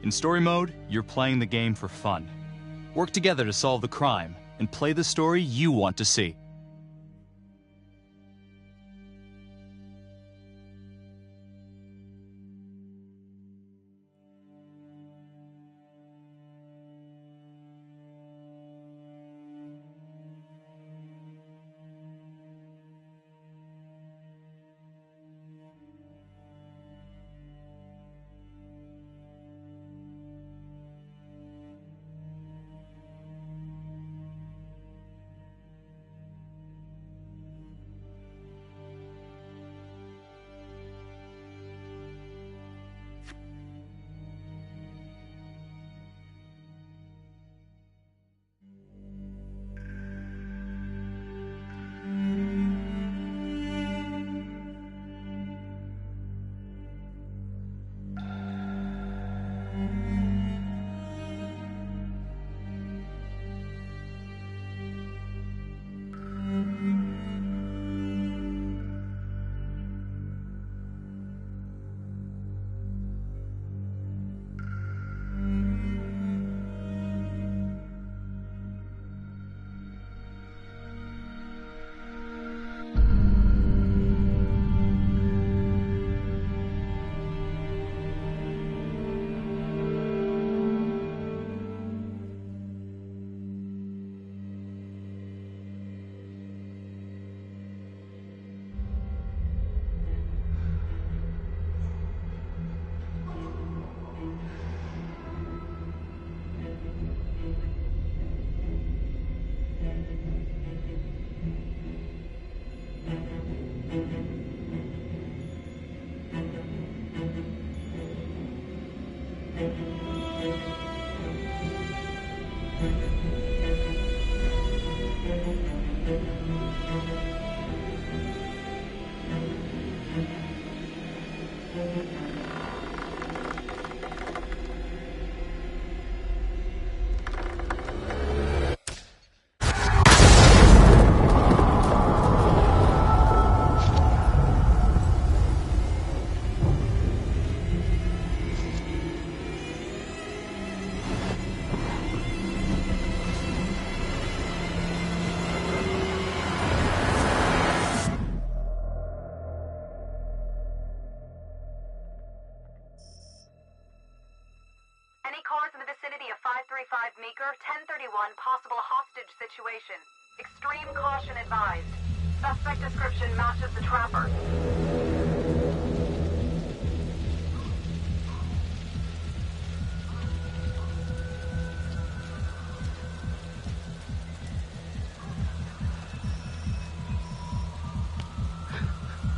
In story mode, you're playing the game for fun. Work together to solve the crime and play the story you want to see. Meeker, 1031, possible hostage situation. Extreme caution advised. Suspect description matches the trapper.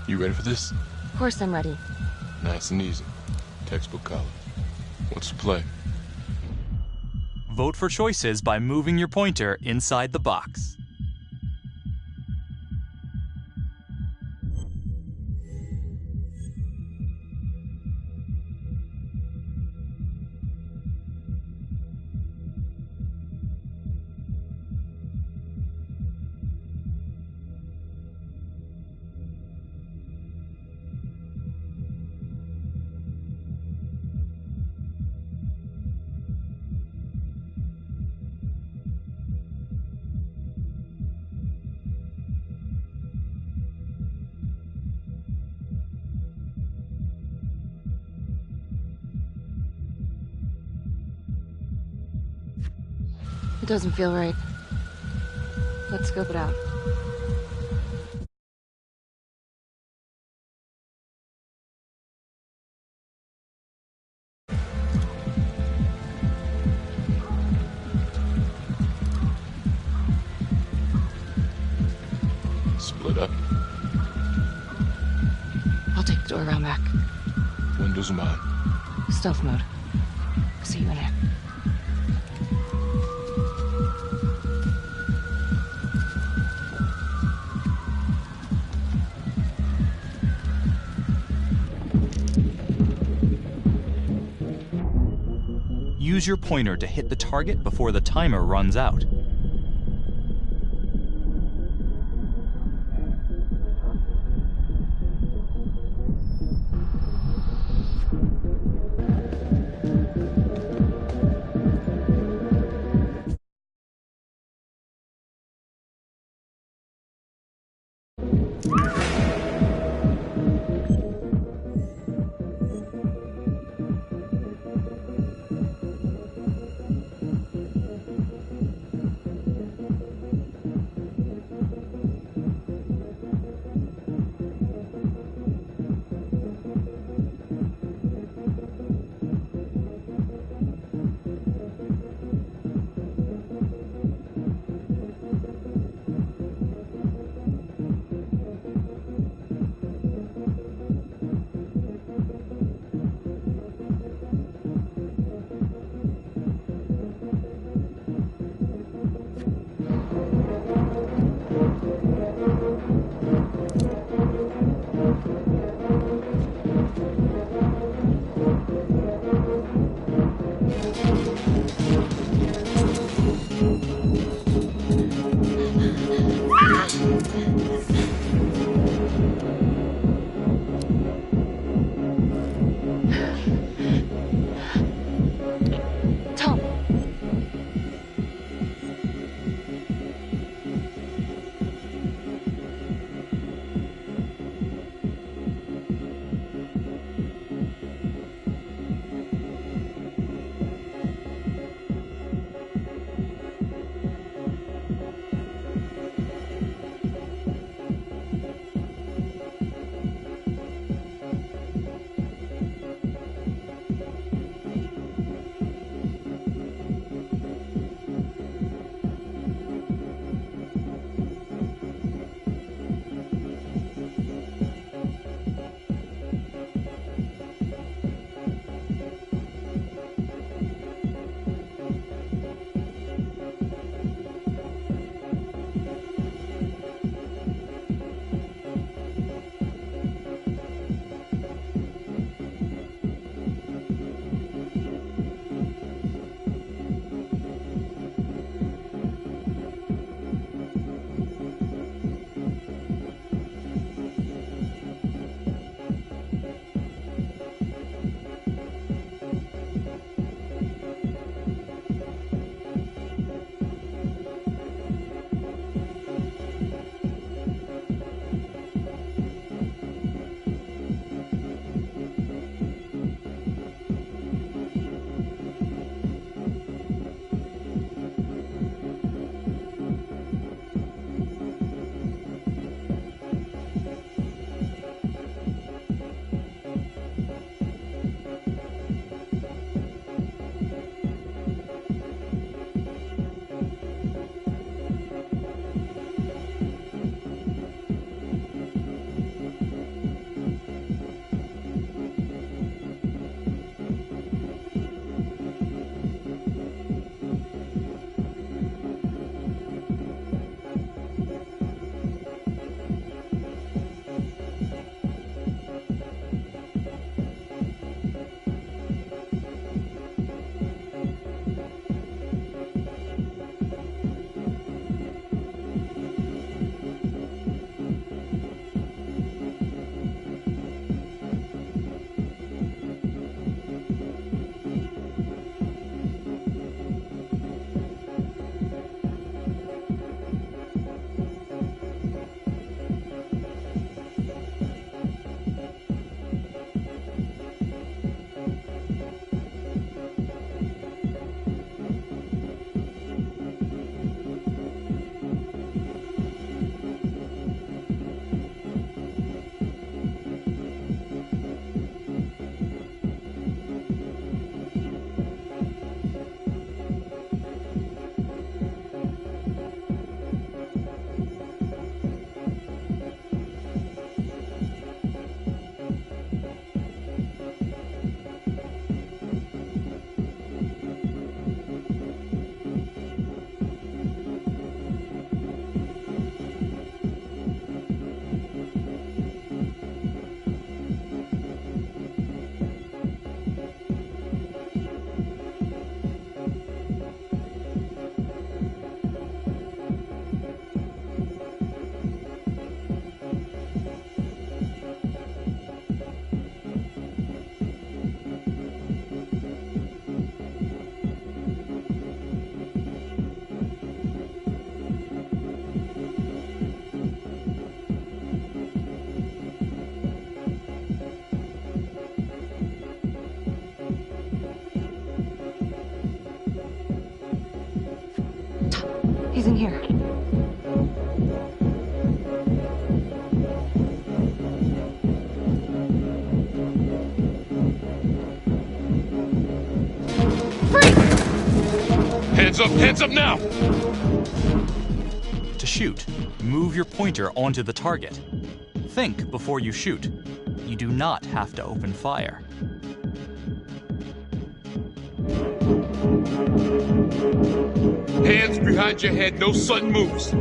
You ready for this? Of course I'm ready. Nice and easy. Textbook color. What's the play? Vote for choices by moving your pointer inside the box. It doesn't feel right. Let's scope it out. Split up. I'll take the door around back. Windows mine. Stealth mode. See you in there. Use your pointer to hit the target before the timer runs out. He's in here. Hands up now! To shoot, move your pointer onto the target. Think before you shoot. You do not have to open fire. Hands behind your head, no sudden moves.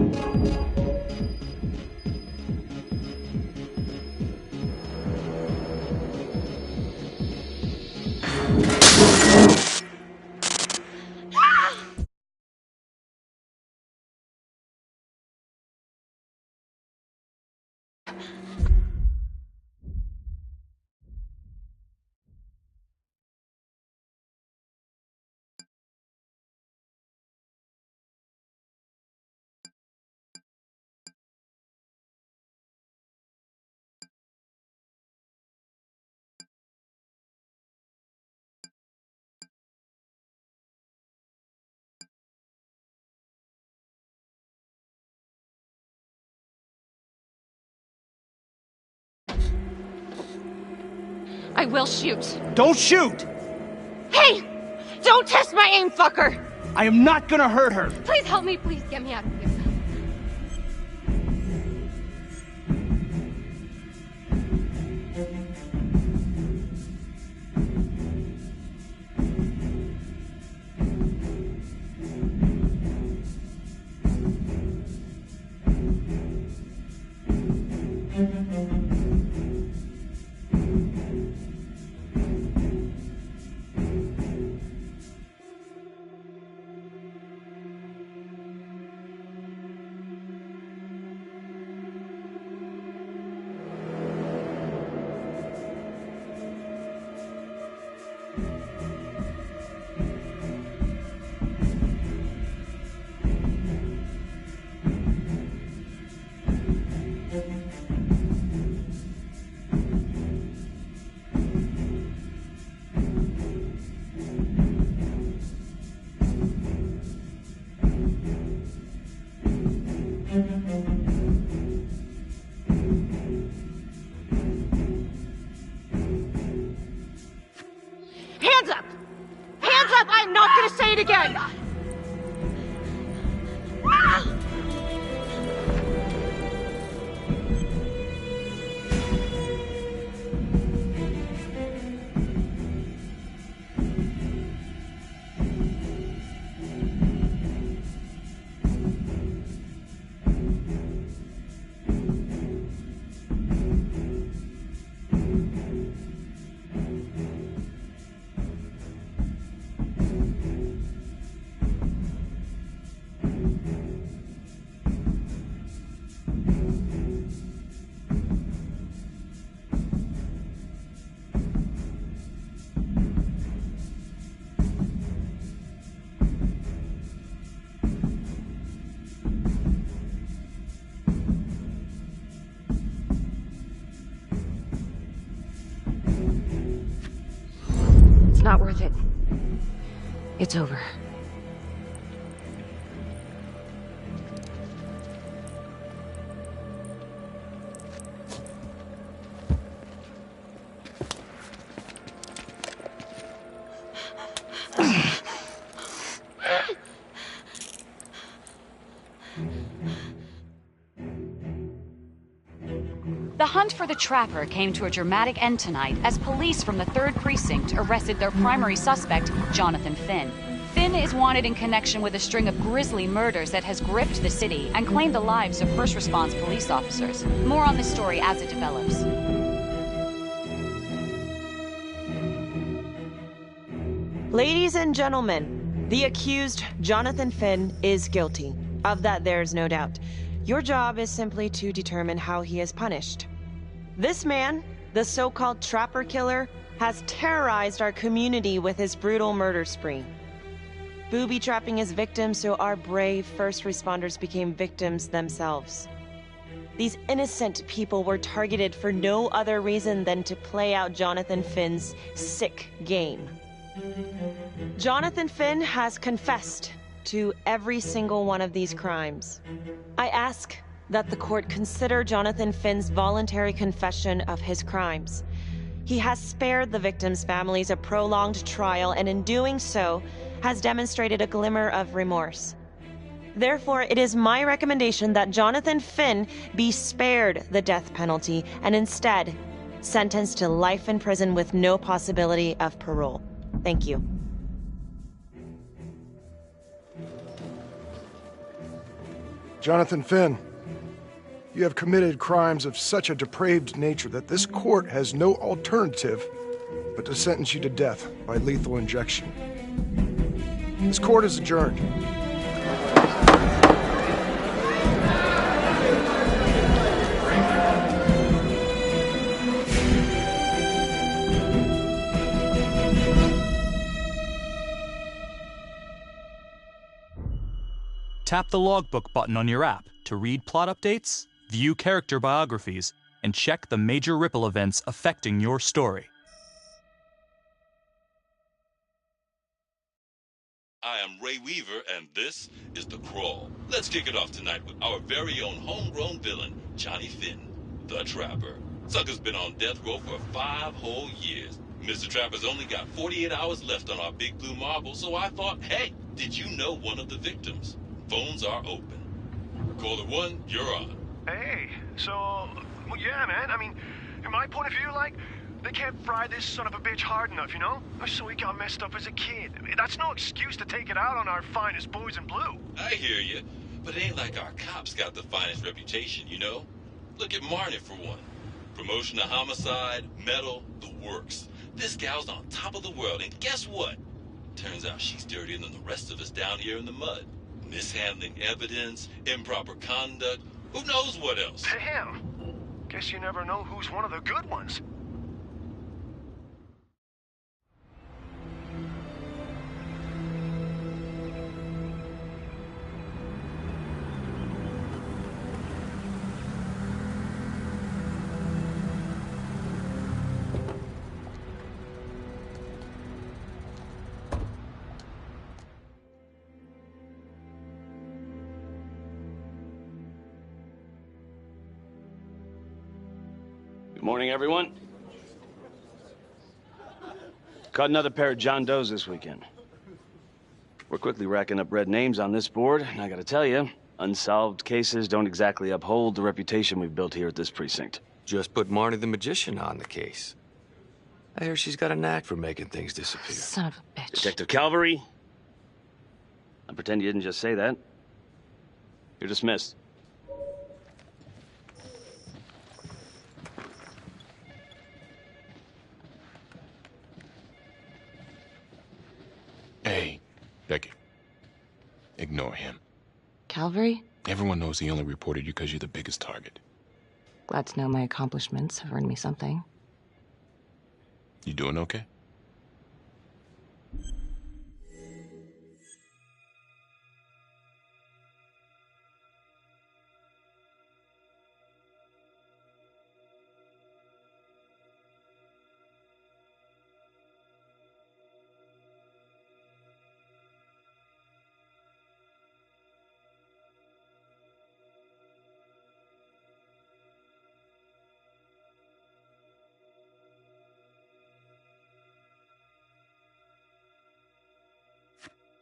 I will shoot. Don't shoot! Hey! Don't test my aim, fucker! I am not gonna hurt her! Please help me, please get me out of here. Hands up! Hands up! I'm not gonna say it again! Not worth it. It's over. The hunt for the Trapper came to a dramatic end tonight as police from the 3rd Precinct arrested their primary suspect, Jonathan Finn. Finn is wanted in connection with a string of grisly murders that has gripped the city and claimed the lives of first response police officers. More on this story as it develops. Ladies and gentlemen, the accused, Jonathan Finn, is guilty. Of that there is no doubt. Your job is simply to determine how he is punished. This man, the so-called Trapper Killer, has terrorized our community with his brutal murder spree. Booby-trapping his victims so our brave first responders became victims themselves. These innocent people were targeted for no other reason than to play out Jonathan Finn's sick game. Jonathan Finn has confessed, to every single one of these crimes. I ask that the court consider Jonathan Finn's voluntary confession of his crimes. He has spared the victims' families a prolonged trial, and in doing so, has demonstrated a glimmer of remorse. Therefore, it is my recommendation that Jonathan Finn be spared the death penalty and instead sentenced to life in prison with no possibility of parole. Thank you. Jonathan Finn, you have committed crimes of such a depraved nature that this court has no alternative but to sentence you to death by lethal injection. This court is adjourned. Tap the logbook button on your app to read plot updates, view character biographies, and check the major ripple events affecting your story. I am Ray Weaver, and this is The Crawl. Let's kick it off tonight with our very own homegrown villain, Johnny Finn, the Trapper. Sucker's been on death row for 5 whole years. Mr. Trapper's only got 48 hours left on our big blue marble, so I thought, hey, did you know one of the victims? Phones are open. Caller 1, you're on. Hey, so, well, yeah, man, I mean, in my point of view, like, they can't fry this son of a bitch hard enough, you know? So he got messed up as a kid. I mean, that's no excuse to take it out on our finest boys in blue. I hear you, but it ain't like our cops got the finest reputation, you know? Look at Marnie, for one. Promotion to homicide, medal, the works. This gal's on top of the world, and guess what? Turns out she's dirtier than the rest of us down here in the mud. Mishandling evidence, improper conduct, who knows what else? Damn. Guess you never know who's one of the good ones. Good morning, everyone. Caught another pair of John Does this weekend. We're quickly racking up red names on this board, and I gotta tell you, unsolved cases don't exactly uphold the reputation we've built here at this precinct. Just put Marnie the Magician on the case. I hear she's got a knack for making things disappear. Son of a bitch. Detective Calvary, I pretend you didn't just say that. You're dismissed. Hey, Becky. Ignore him. Calvary? Everyone knows he only reported you because you're the biggest target. Glad to know my accomplishments have earned me something. You doing okay?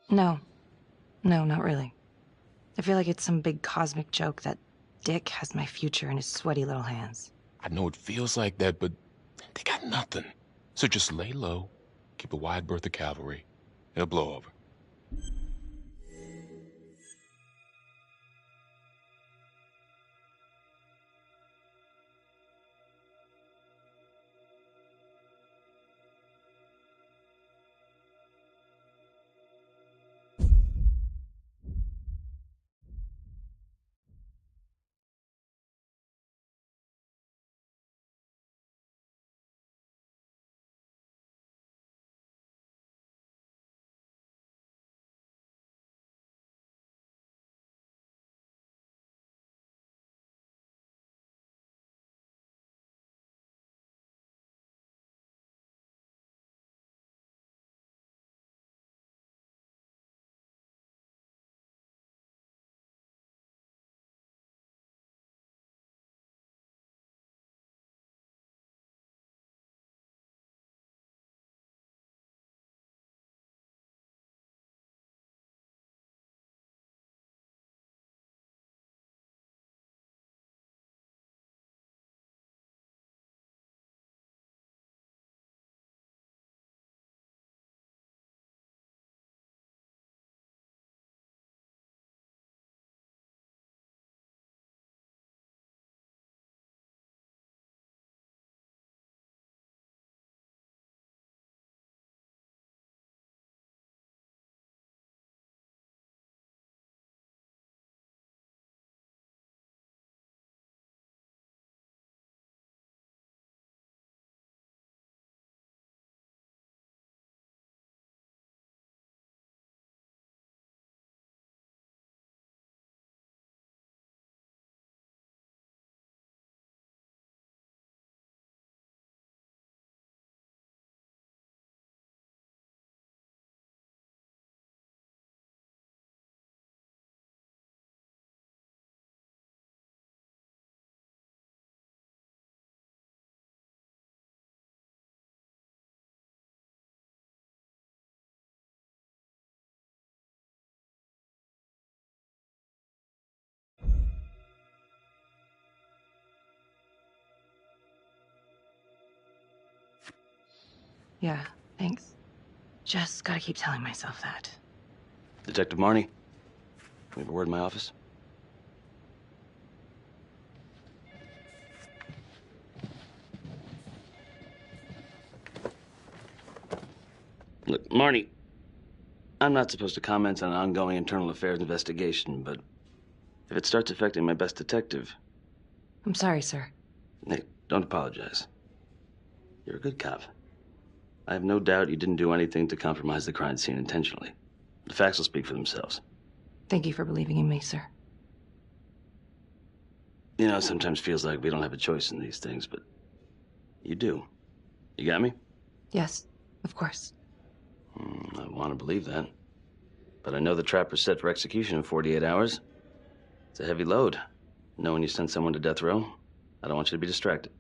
No. No, not really. I feel like it's some big cosmic joke that Dick has my future in his sweaty little hands. I know it feels like that, but they got nothing. So just lay low, keep a wide berth of cavalry. It'll blow over. Yeah, thanks. Just gotta keep telling myself that. Detective Marnie, we have a word in my office. Look, Marnie, I'm not supposed to comment on an ongoing internal affairs investigation, but if it starts affecting my best detective... I'm sorry, sir. Hey, don't apologize. You're a good cop. I have no doubt you didn't do anything to compromise the crime scene intentionally. The facts will speak for themselves. Thank you for believing in me, sir. You know, it sometimes feels like we don't have a choice in these things, but you do. You got me? Yes, of course. I want to believe that. But I know the trapper's set for execution in 48 hours. It's a heavy load. Knowing you sent someone to death row, I don't want you to be distracted.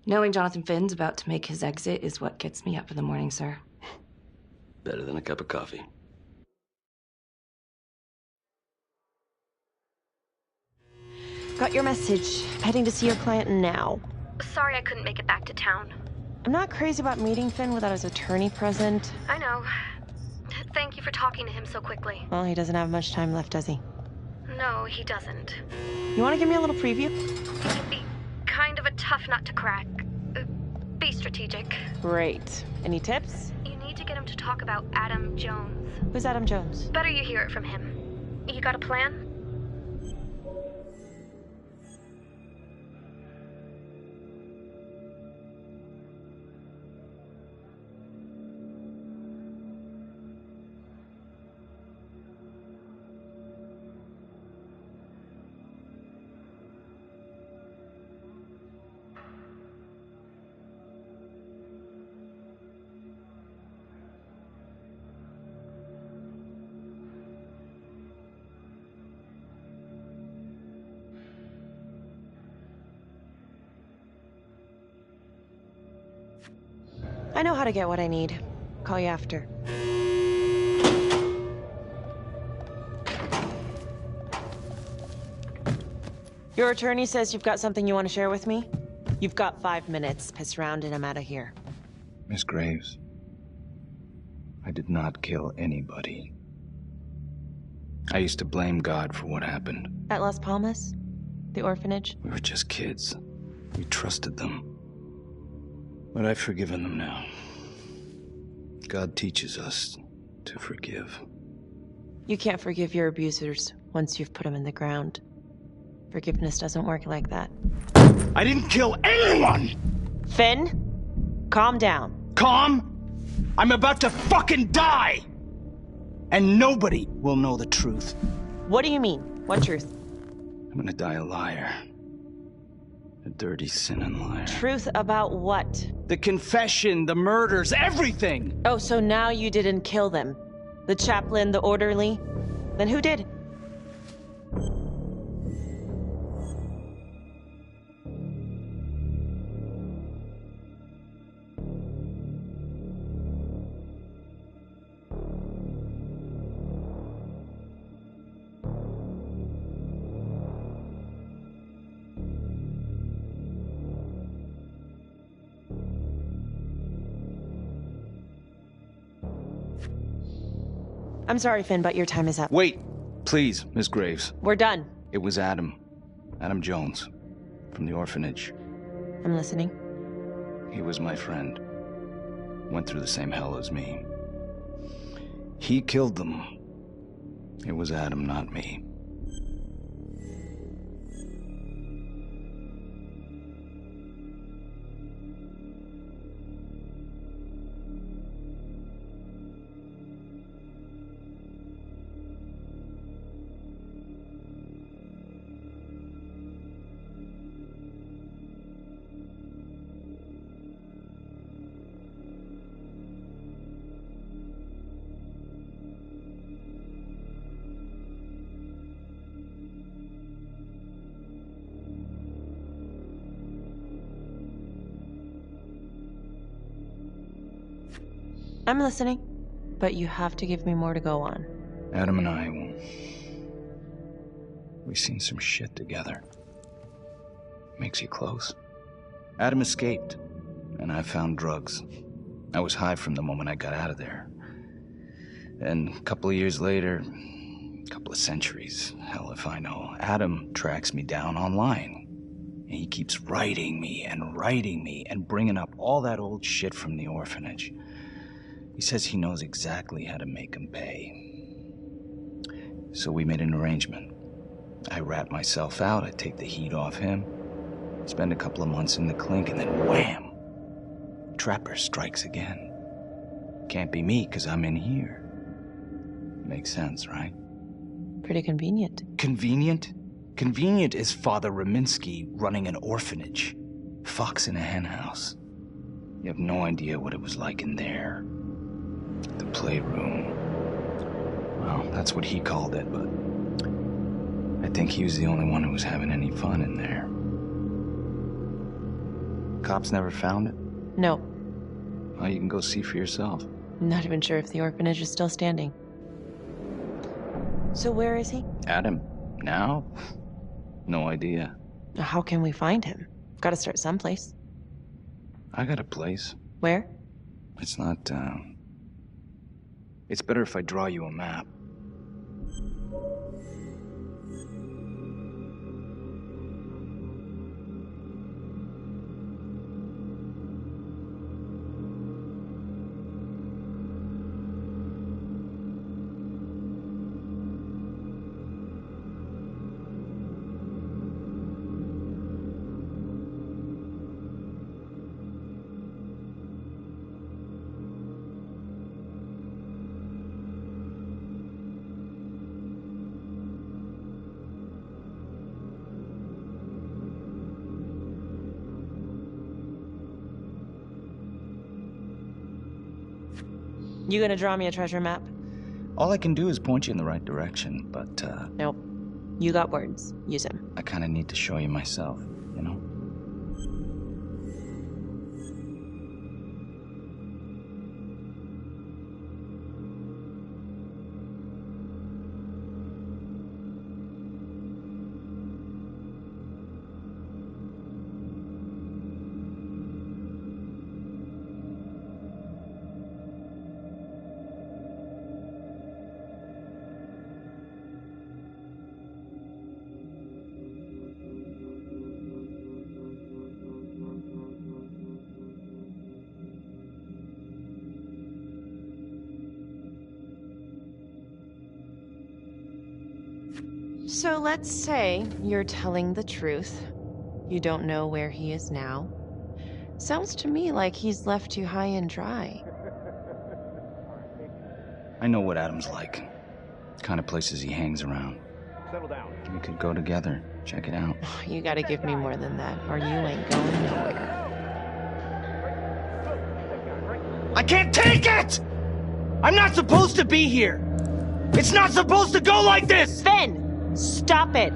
Knowing Jonathan Finn's about to make his exit is what gets me up in the morning, sir. Better than a cup of coffee. Got your message. Heading to see your client now. Sorry I couldn't make it back to town. I'm not crazy about meeting Finn without his attorney present. I know. Thank you for talking to him so quickly. Well, he doesn't have much time left, does he? No, he doesn't. You want to give me a little preview? It can be kind of a tough nut to crack. Be strategic. Great. Any tips? You need to get him to talk about Adam Jones. Who's Adam Jones? Better you hear it from him. You got a plan? I know how to get what I need. Call you after. Your attorney says you've got something you want to share with me? You've got 5 minutes. Piss around and I'm out of here. Miss Graves, I did not kill anybody. I used to blame God for what happened. At Las Palmas? The orphanage? We were just kids. We trusted them. But I've forgiven them now. God teaches us to forgive. You can't forgive your abusers once you've put them in the ground. Forgiveness doesn't work like that. I didn't kill anyone! Finn, calm down. Calm? I'm about to fucking die! And nobody will know the truth. What do you mean? What truth? I'm gonna die a liar. A dirty, sinning liar. Truth about what? The confession, the murders, everything! Oh, so now you didn't kill them? The chaplain, the orderly? Then who did? I'm sorry, Finn, but your time is up. Wait, please, Miss Graves. We're done. It was Adam. Adam Jones. From the orphanage. I'm listening. He was my friend. Went through the same hell as me. He killed them. It was Adam, not me. I'm listening, but you have to give me more to go on. Adam and I, we've seen some shit together. Makes you close. Adam escaped, and I found drugs. I was high from the moment I got out of there. And a couple of years later, a couple of centuries, hell if I know, Adam tracks me down online. And he keeps writing me and bringing up all that old shit from the orphanage. He says he knows exactly how to make him pay. So we made an arrangement. I rat myself out, I take the heat off him, spend a couple of months in the clink, and then wham! Trapper strikes again. Can't be me, 'cause I'm in here. Makes sense, right? Pretty convenient. Convenient? Convenient is Father Raminsky running an orphanage. Fox in a henhouse. You have no idea what it was like in there. The playroom. Well, that's what he called it, but I think he was the only one who was having any fun in there. Cops never found it? No. Well, you can go see for yourself. Not even sure if the orphanage is still standing. So where is he? Adam? Now? No idea. How can we find him? Gotta start someplace. I got a place. Where? It's not, It's better if I draw you a map. You gonna draw me a treasure map? All I can do is point you in the right direction, but, Nope. You got words. Use them. I kinda need to show you myself, you know? So let's say you're telling the truth. You don't know where he is now. Sounds to me like he's left you high and dry. I know what Adam's like. The kind of places he hangs around. Settle down. We could go together. Check it out. You gotta give me more than that, or you ain't going nowhere. I can't take it! I'm not supposed to be here! It's not supposed to go like this! Finn! Stop it!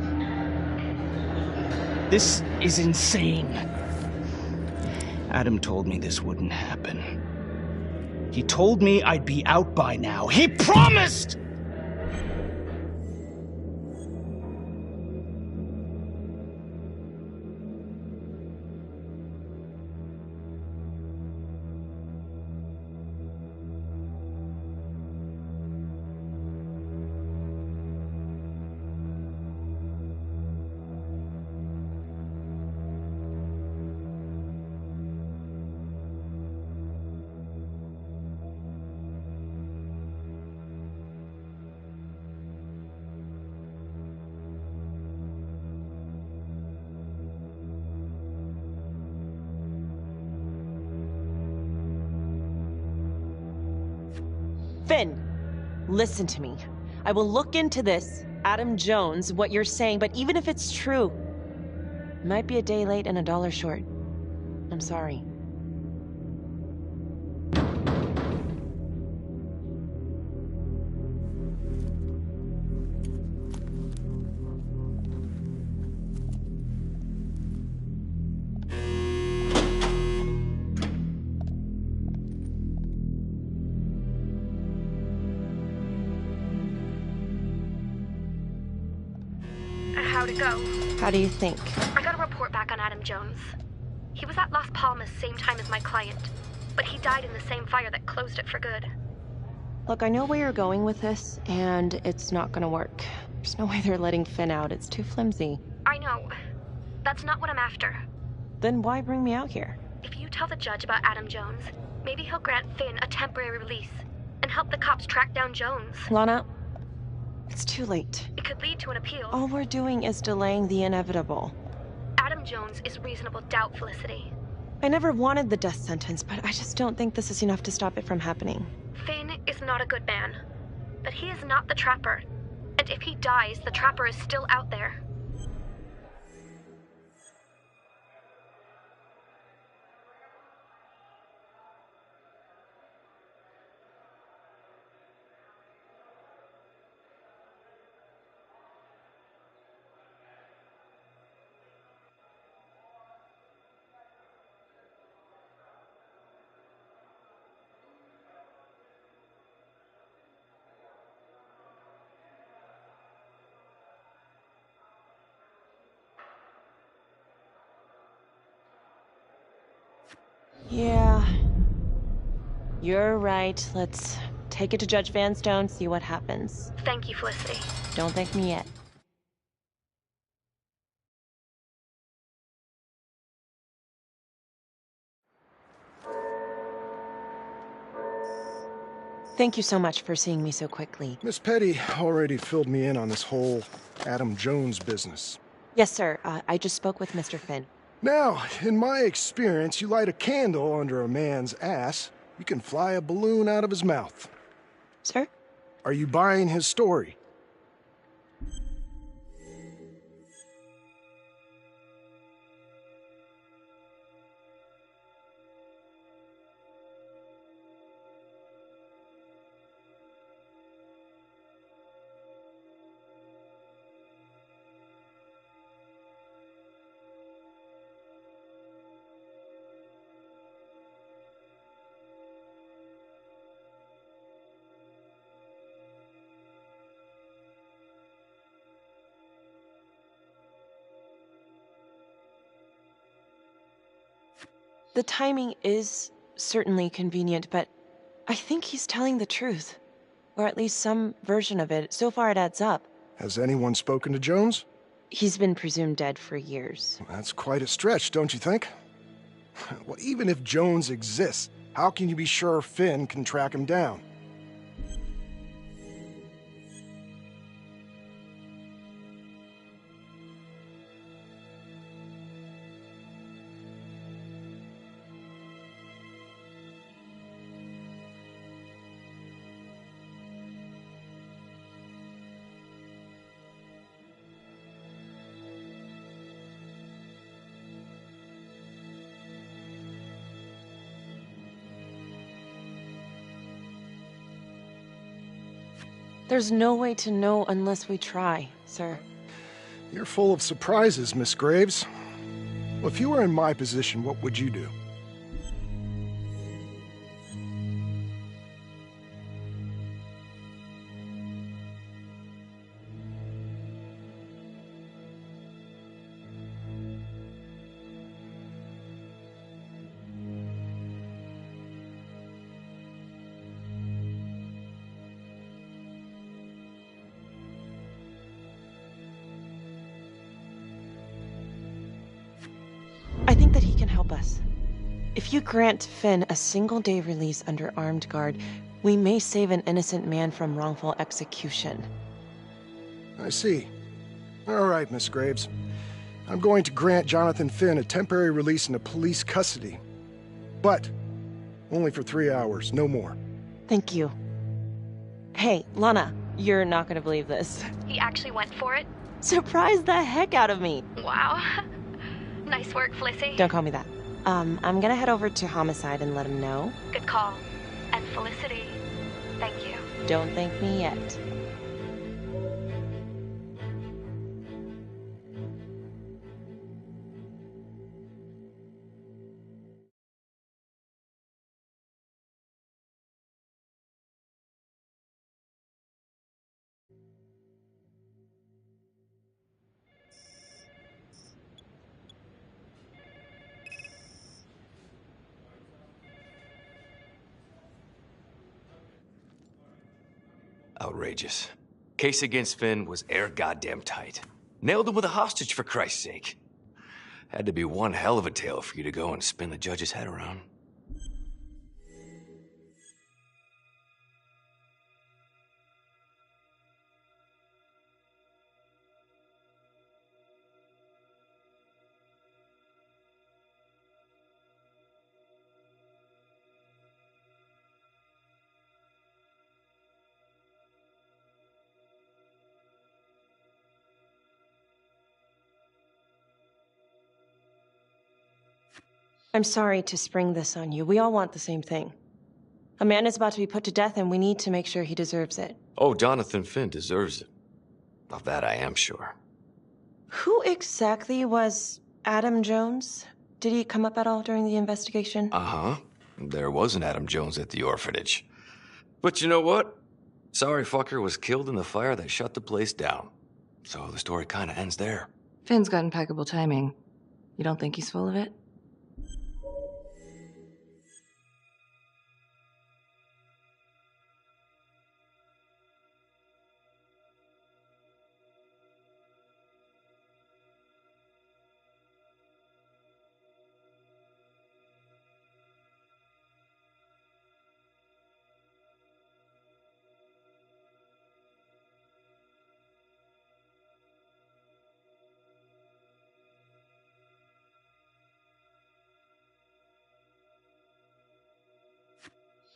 This is insane. Adam told me this wouldn't happen. He told me I'd be out by now. He promised! Finn, listen to me. I will look into this, Adam Jones, what you're saying, but even if it's true, it might be a day late and $1 short. I'm sorry. how to go. How do you think? I got a report back on Adam Jones. He was at Las Palmas same time as my client, but he died in the same fire that closed it for good. Look, I know where you're going with this, and it's not gonna work. There's no way they're letting Finn out. It's too flimsy. I know. That's not what I'm after. Then why bring me out here? If you tell the judge about Adam Jones, maybe he'll grant Finn a temporary release and help the cops track down Jones. Lana, it's too late. It could lead to an appeal. All we're doing is delaying the inevitable. Adam Jones is reasonable doubt, Felicity. I never wanted the death sentence, but I just don't think this is enough to stop it from happening. Finn is not a good man, but he is not the Trapper. And if he dies, the Trapper is still out there. Yeah. You're right. Let's take it to Judge Vanstone, see what happens. Thank you, Felicity. Don't thank me yet. Thank you so much for seeing me so quickly. Miss Petty already filled me in on this whole Adam Jones business. Yes, sir. I just spoke with Mr. Finn. Now, in my experience, you light a candle under a man's ass, you can fly a balloon out of his mouth. Sir? Are you buying his story? The timing is certainly convenient, but I think he's telling the truth. Or at least some version of it. So far it adds up. Has anyone spoken to Jones? He's been presumed dead for years. That's quite a stretch, don't you think? Well, even if Jones exists, how can you be sure Finn can track him down? There's no way to know unless we try, sir. You're full of surprises, Miss Graves. Well, if you were in my position, what would you do? I think that he can help us. If you grant Finn a single-day release under armed guard, we may save an innocent man from wrongful execution. I see. All right, Miss Graves. I'm going to grant Jonathan Finn a temporary release into police custody. But only for 3 hours, no more. Thank you. Hey, Lana, you're not gonna believe this. He actually went for it? Surprised the heck out of me. Wow. Nice work, Felicity. Don't call me that. I'm gonna head over to Homicide and let him know. Good call. And Felicity, thank you. Don't thank me yet. Outrageous. Case against Finn was air goddamn tight. Nailed him with a hostage, for Christ's sake. Had to be one hell of a tale for you to go and spin the judge's head around. I'm sorry to spring this on you. We all want the same thing. A man is about to be put to death, and we need to make sure he deserves it. Oh, Jonathan Finn deserves it. Of that I am sure. Who exactly was Adam Jones? Did he come up at all during the investigation? Uh-huh. There was an Adam Jones at the orphanage. But you know what? Sorry fucker was killed in the fire that shut the place down. So the story kind of ends there. Finn's got impeccable timing. You don't think he's full of it?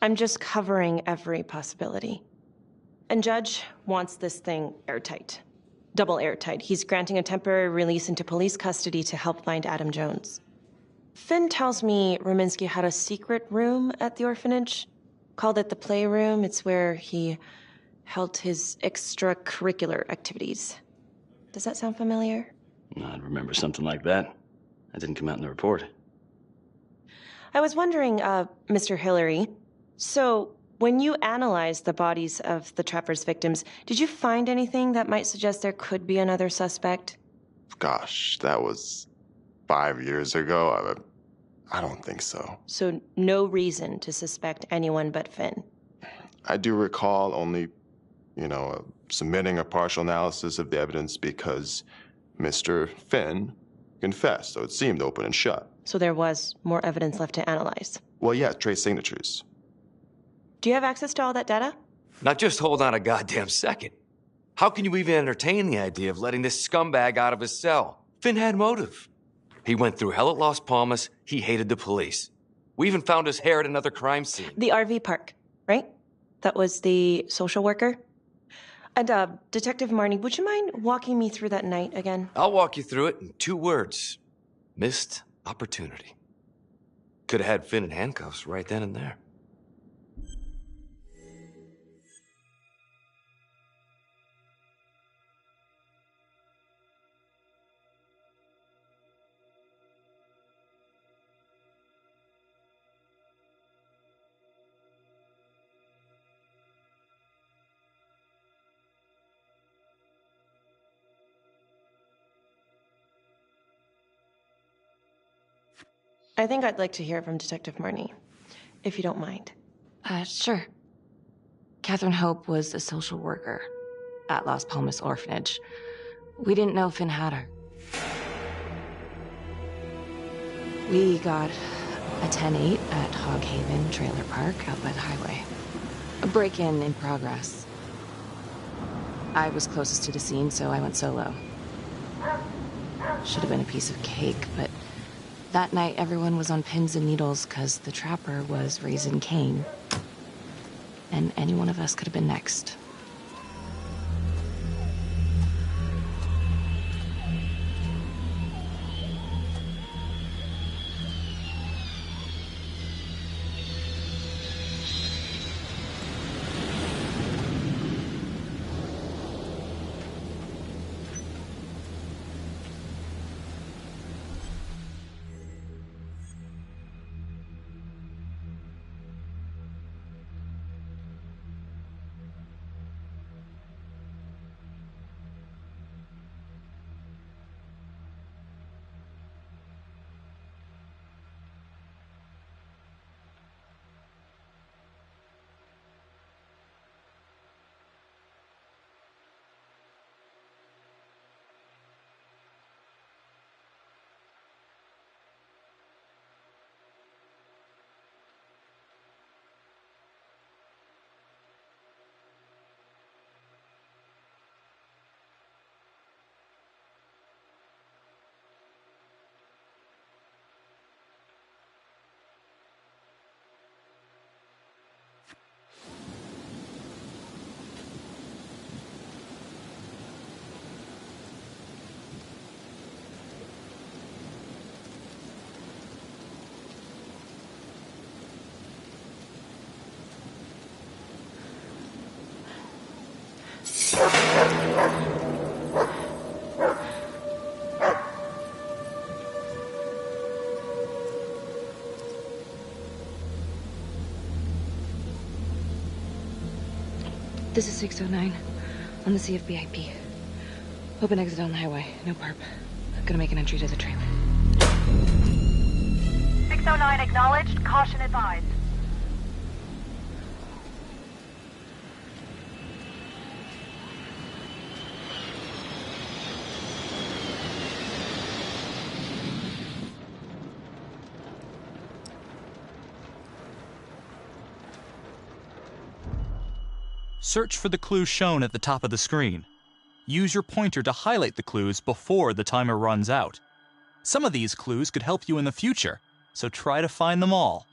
I'm just covering every possibility. And Judge wants this thing airtight. Double airtight. He's granting a temporary release into police custody to help find Adam Jones. Finn tells me Rominsky had a secret room at the orphanage. Called it the playroom. It's where he held his extracurricular activities. Does that sound familiar? I'd remember something like that. That didn't come out in the report. I was wondering, Mr. Hillary, so when you analyzed the bodies of the Trapper's victims, did you find anything that might suggest there could be another suspect? Gosh, that was 5 years ago. I don't think so. So no reason to suspect anyone but Finn? I do recall only, submitting a partial analysis of the evidence because Mr. Finn confessed, so it seemed open and shut. So there was more evidence left to analyze? Well, yeah, trace signatures. Do you have access to all that data? Now just hold on a goddamn second. How can you even entertain the idea of letting this scumbag out of his cell? Finn had motive. He went through hell at Las Palmas. He hated the police. We even found his hair at another crime scene. The RV park, right? That was the social worker? And, Detective Marnie, would you mind walking me through that night again? I'll walk you through it in 2 words. Missed opportunity. Could have had Finn in handcuffs right then and there. I think I'd like to hear from Detective Marnie, if you don't mind. Sure. Catherine Hope was a social worker at Las Palmas Orphanage. We didn't know Finn had her. We got a 10-8 at Hog Haven Trailer Park out by the highway. A break-in in progress. I was closest to the scene, so I went solo. Should have been a piece of cake, but that night everyone was on pins and needles because the Trapper was raising Cain. And any one of us could have been next. This is 609 on the CFBIP. Open exit on the highway. No perp. I'm gonna make an entry to the trailer. 609 acknowledged. Caution advised. Search for the clues shown at the top of the screen. Use your pointer to highlight the clues before the timer runs out. Some of these clues could help you in the future, so try to find them all.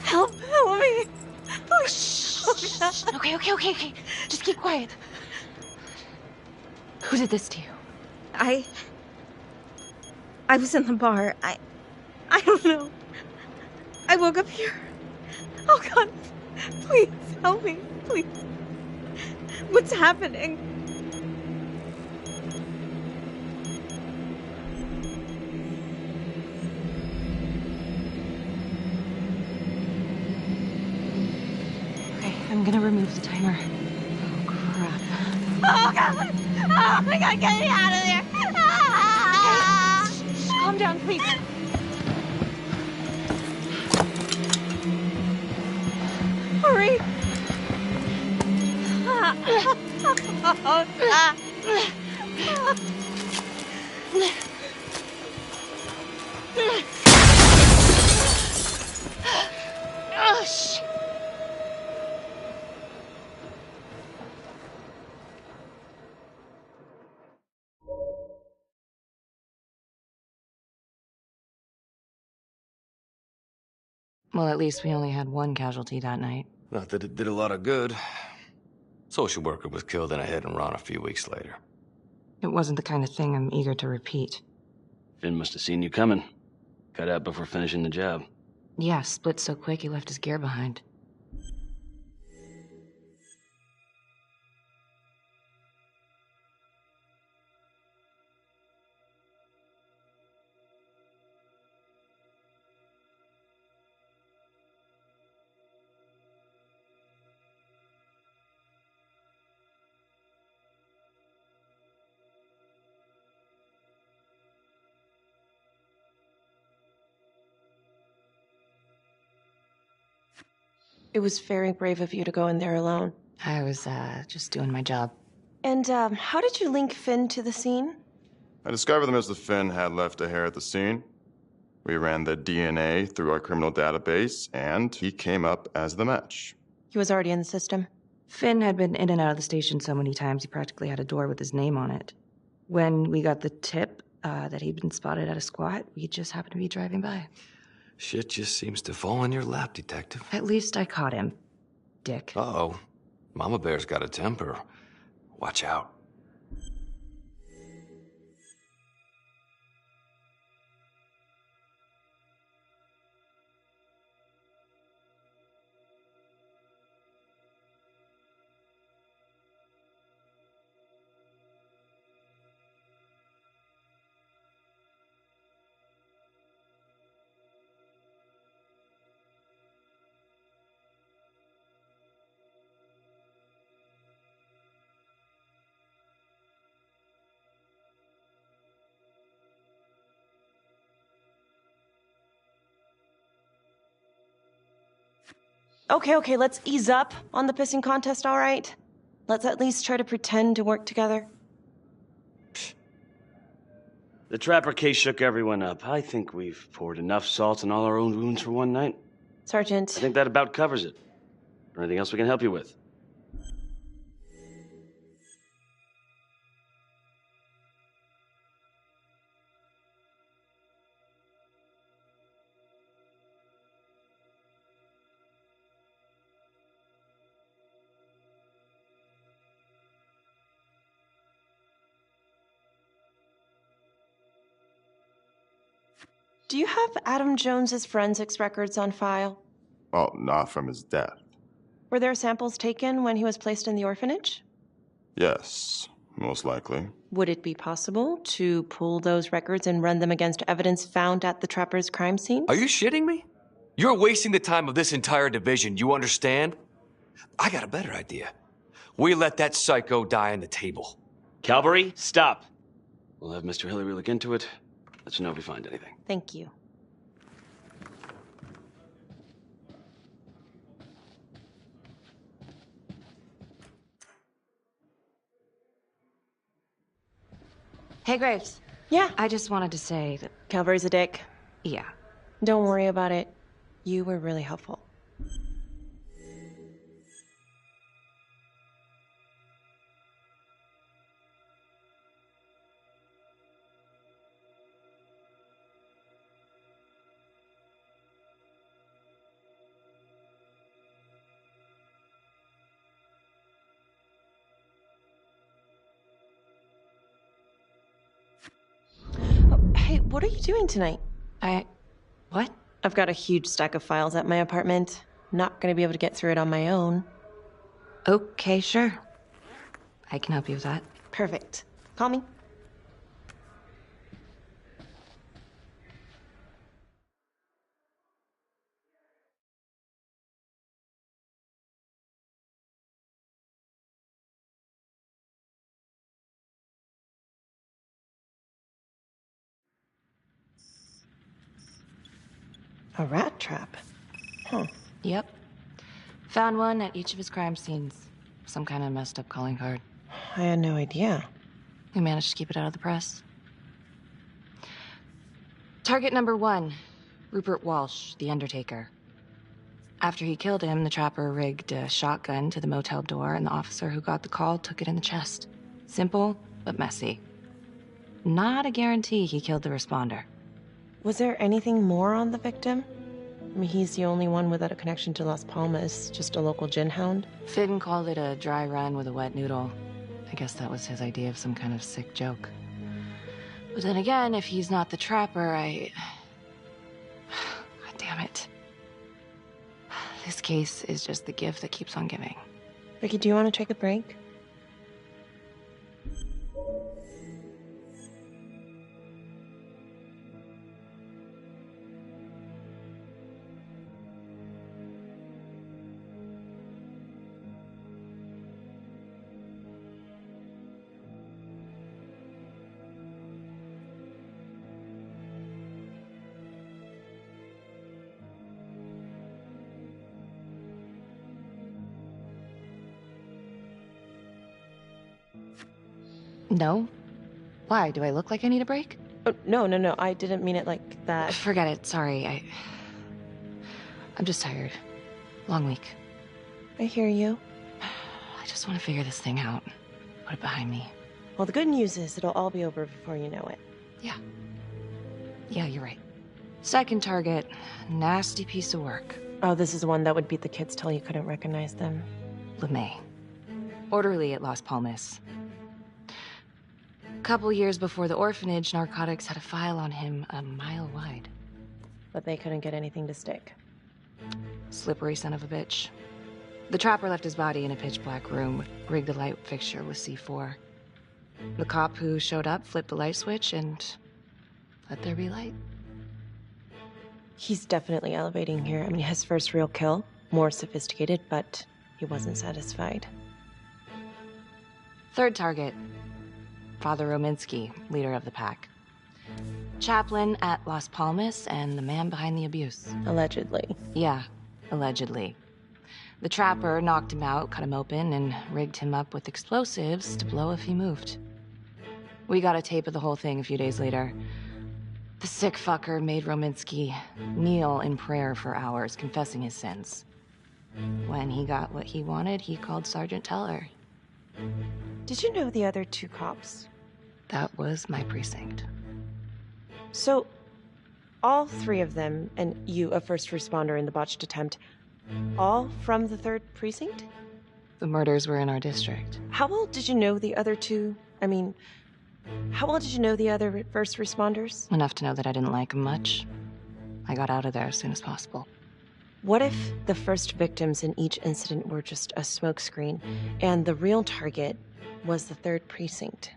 Help me. Oh, shh. Okay. Just keep quiet. Who did this to you? I was in the bar. I don't know. I woke up here. Oh, God. Please, help me. Please. What's happening? Okay, I'm gonna remove the timer. Oh, crap. Oh, God. Oh, my God, get me out of there. Ah! Shh, calm down, please. Hurry. Oh, shit. Well, at least we only had one casualty that night. Not that it did a lot of good. Social worker was killed in a hit and run a few weeks later. It wasn't the kind of thing I'm eager to repeat. Finn must have seen you coming. Cut out before finishing the job. Yeah, split so quick he left his gear behind. It was very brave of you to go in there alone. I was, just doing my job. And, how did you link Finn to the scene? I discovered that Mr. Finn had left a hair at the scene. We ran the DNA through our criminal database, and he came up as the match. He was already in the system. Finn had been in and out of the station so many times he practically had a door with his name on it. When we got the tip that he'd been spotted at a squat, we just happened to be driving by. Shit just seems to fall in your lap, Detective. At least I caught him, dick. Uh-oh. Mama Bear's got a temper. Watch out. Okay, let's ease up on the pissing contest, all right? Let's at least try to pretend to work together. The Trapper case shook everyone up. I think we've poured enough salt in all our own wounds for one night. Sergeant. I think that about covers it. Or anything else we can help you with? Do you have Adam Jones's forensics records on file? Well, not from his death. Were there samples taken when he was placed in the orphanage? Yes, most likely. Would it be possible to pull those records and run them against evidence found at the Trapper's crime scene? Are you shitting me? You're wasting the time of this entire division, you understand? I got a better idea. We let that psycho die on the table. Calvary, stop. We'll have Mr. Hillary look into it. Let you know if we find anything. Thank you. Hey, Graves. Yeah? I just wanted to say that... Calvary's a dick. Yeah. Don't worry about it. You were really helpful. Hey, what are you doing tonight? What? I've got a huge stack of files at my apartment. Not gonna be able to get through it on my own. Okay, sure. I can help you with that. Perfect. Call me. A rat trap? Huh. Yep. Found one at each of his crime scenes. Some kind of messed up calling card. I had no idea. We managed to keep it out of the press. Target number 1, Rupert Walsh, the Undertaker. After he killed him, the Trapper rigged a shotgun to the motel door, and the officer who got the call took it in the chest. Simple, but messy. Not a guarantee he killed the responder. Was there anything more on the victim? I mean, he's the only one without a connection to Las Palmas, just a local gin hound. Finn called it a dry run with a wet noodle. I guess that was his idea of some kind of sick joke. But then again, if he's not the Trapper, God damn it. This case is just the gift that keeps on giving. Ricky, do you want to take a break? No? Why? Do I look like I need a break? Oh, no. I didn't mean it like that. Forget it. Sorry. I'm just tired. Long week. I hear you. I just want to figure this thing out. Put it behind me. Well, the good news is it'll all be over before you know it. Yeah, you're right. Second target. Nasty piece of work. Oh, this is the one that would beat the kids till you couldn't recognize them. LeMay. Orderly at Las Palmas. A couple years before the orphanage, narcotics had a file on him a mile wide. But they couldn't get anything to stick. Slippery son of a bitch. The trapper left his body in a pitch-black room, rigged the light fixture with C4. The cop who showed up flipped the light switch and let there be light. He's definitely elevating here. I mean, his first real kill, more sophisticated, but he wasn't satisfied. Third target, Father Rominsky, leader of the pack. Chaplain at Las Palmas and the man behind the abuse. Allegedly. Yeah, allegedly. The trapper knocked him out, cut him open, and rigged him up with explosives to blow if he moved. We got a tape of the whole thing a few days later. The sick fucker made Rominsky kneel in prayer for hours, confessing his sins. When he got what he wanted, he called Sergeant Teller. Did you know the other two cops? That was my precinct. So, all three of them, and you, a first responder in the botched attempt, all from the 3rd precinct? The murders were in our district. How well did you know the other two? I mean, how well did you know the other first responders? Enough to know that I didn't like them much. I got out of there as soon as possible. What if the first victims in each incident were just a smokescreen, and the real target was the 3rd precinct?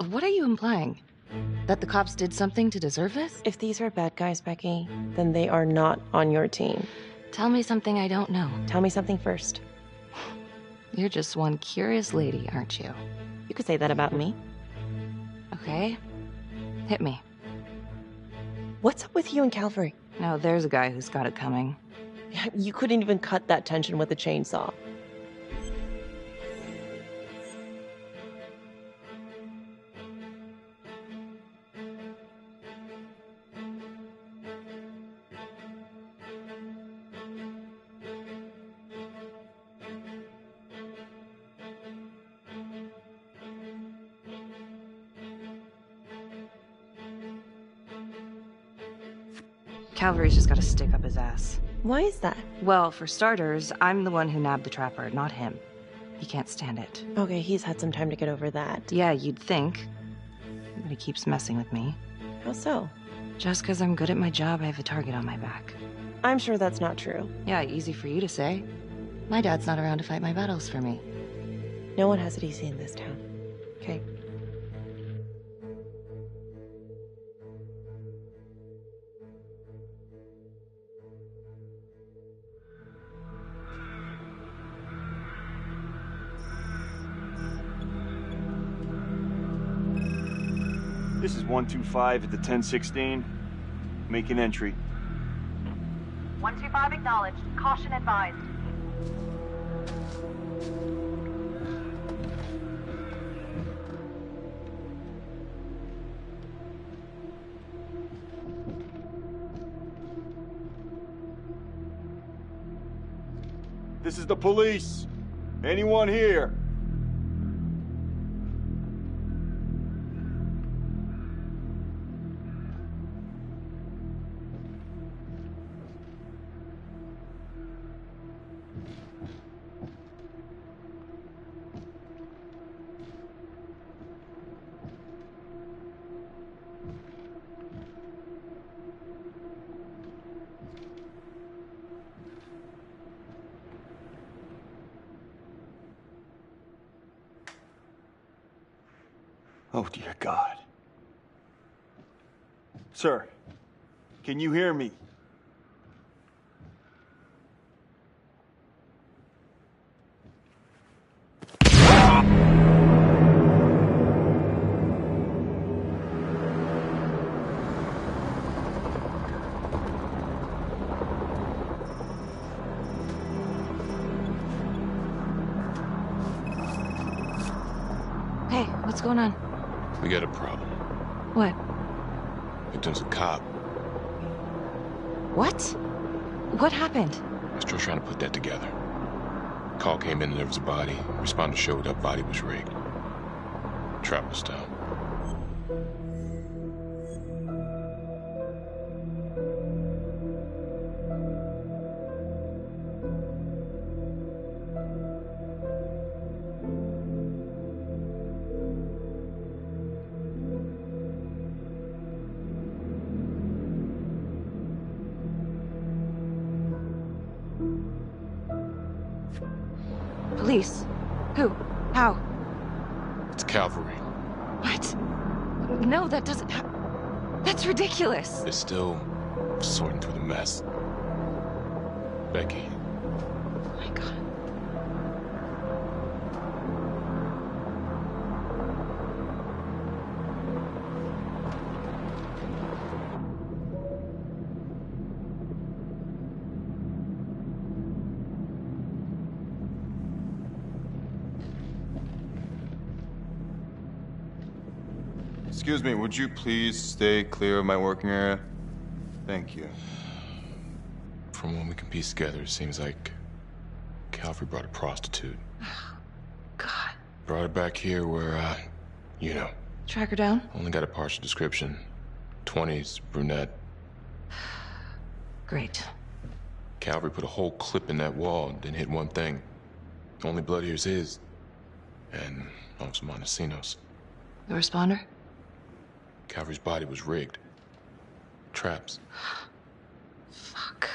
What are you implying? That the cops did something to deserve this? If these are bad guys, Becky, then they are not on your team. Tell me something I don't know. Tell me something first. You're just one curious lady, aren't you? You could say that about me. Okay. Hit me. What's up with you and Calvary? No, there's a guy who's got it coming. You couldn't even cut that tension with a chainsaw. Calvary's just gotta stick up his ass. Why is that? Well, for starters, I'm the one who nabbed the trapper, not him. He can't stand it. Okay, he's had some time to get over that. Yeah, you'd think. But he keeps messing with me. How so? Just because I'm good at my job, I have a target on my back. I'm sure that's not true. Yeah, easy for you to say. My dad's not around to fight my battles for me. No one has it easy in this town. Okay? This is 125 at the 1016. Make an entry. 125 acknowledged. Caution advised. This is the police. Anyone here? Oh, dear God. Sir, can you hear me? What's going on? We got a problem. What? Victim's a cop. What? What happened? Still trying to put that together. Call came in and there was a body. Responder showed up, body was rigged. Trapper style. Police? Who? How? It's cavalry. What? No, that doesn't that's ridiculous. They're still sorting through the mess. Becky. Oh my God. Excuse me, would you please stay clear of my working area? Thank you. From what we can piece together, it seems like Calvary brought a prostitute. God. Brought her back here where, you know. Track her down? Only got a partial description. 20s, brunette. Great. Calvary put a whole clip in that wall, didn't hit one thing. Only blood here's his. And Officer Montesinos. The responder? Calvary's body was rigged. Traps. Fuck.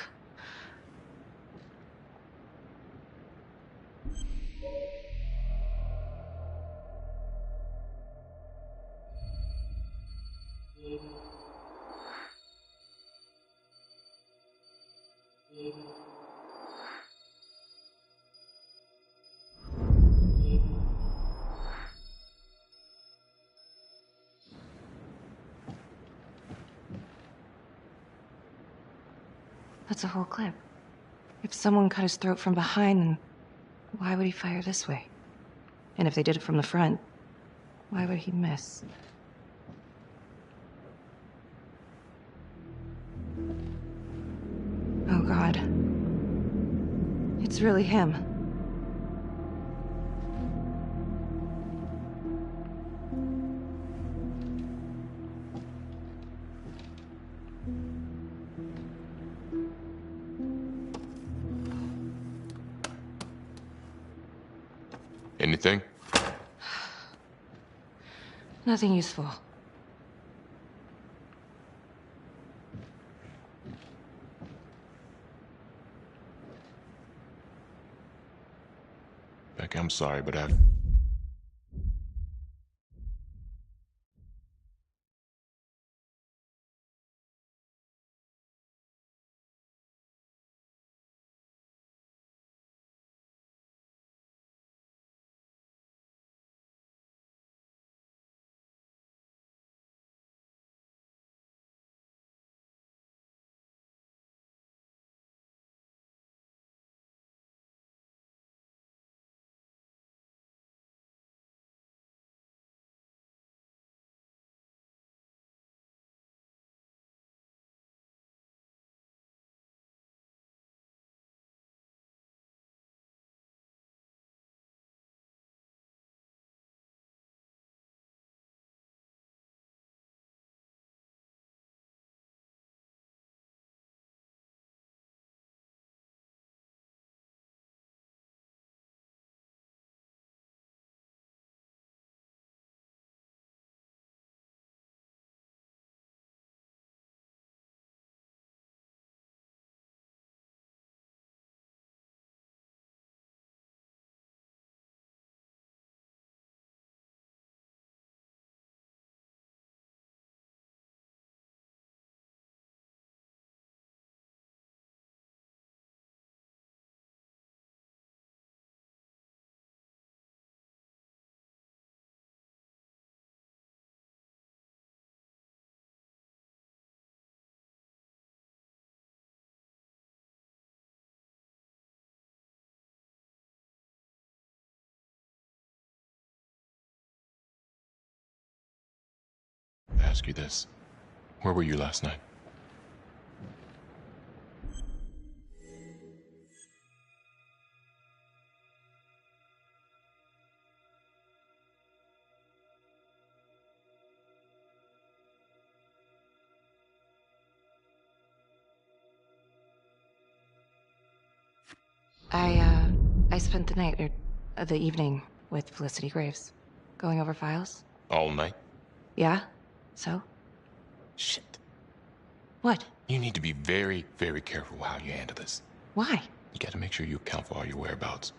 That's a whole clip. If someone cut his throat from behind, then why would he fire this way? And if they did it from the front, why would he miss? Oh, God. It's really him. Anything? Nothing useful. Becky, I'm sorry, but I've ask you this. Where were you last night? I spent the night, or the evening, with Felicity Graves. Going over files. All night? Yeah? So? Shit. What? You need to be very, very careful how you handle this. Why? You gotta make sure you account for all your whereabouts.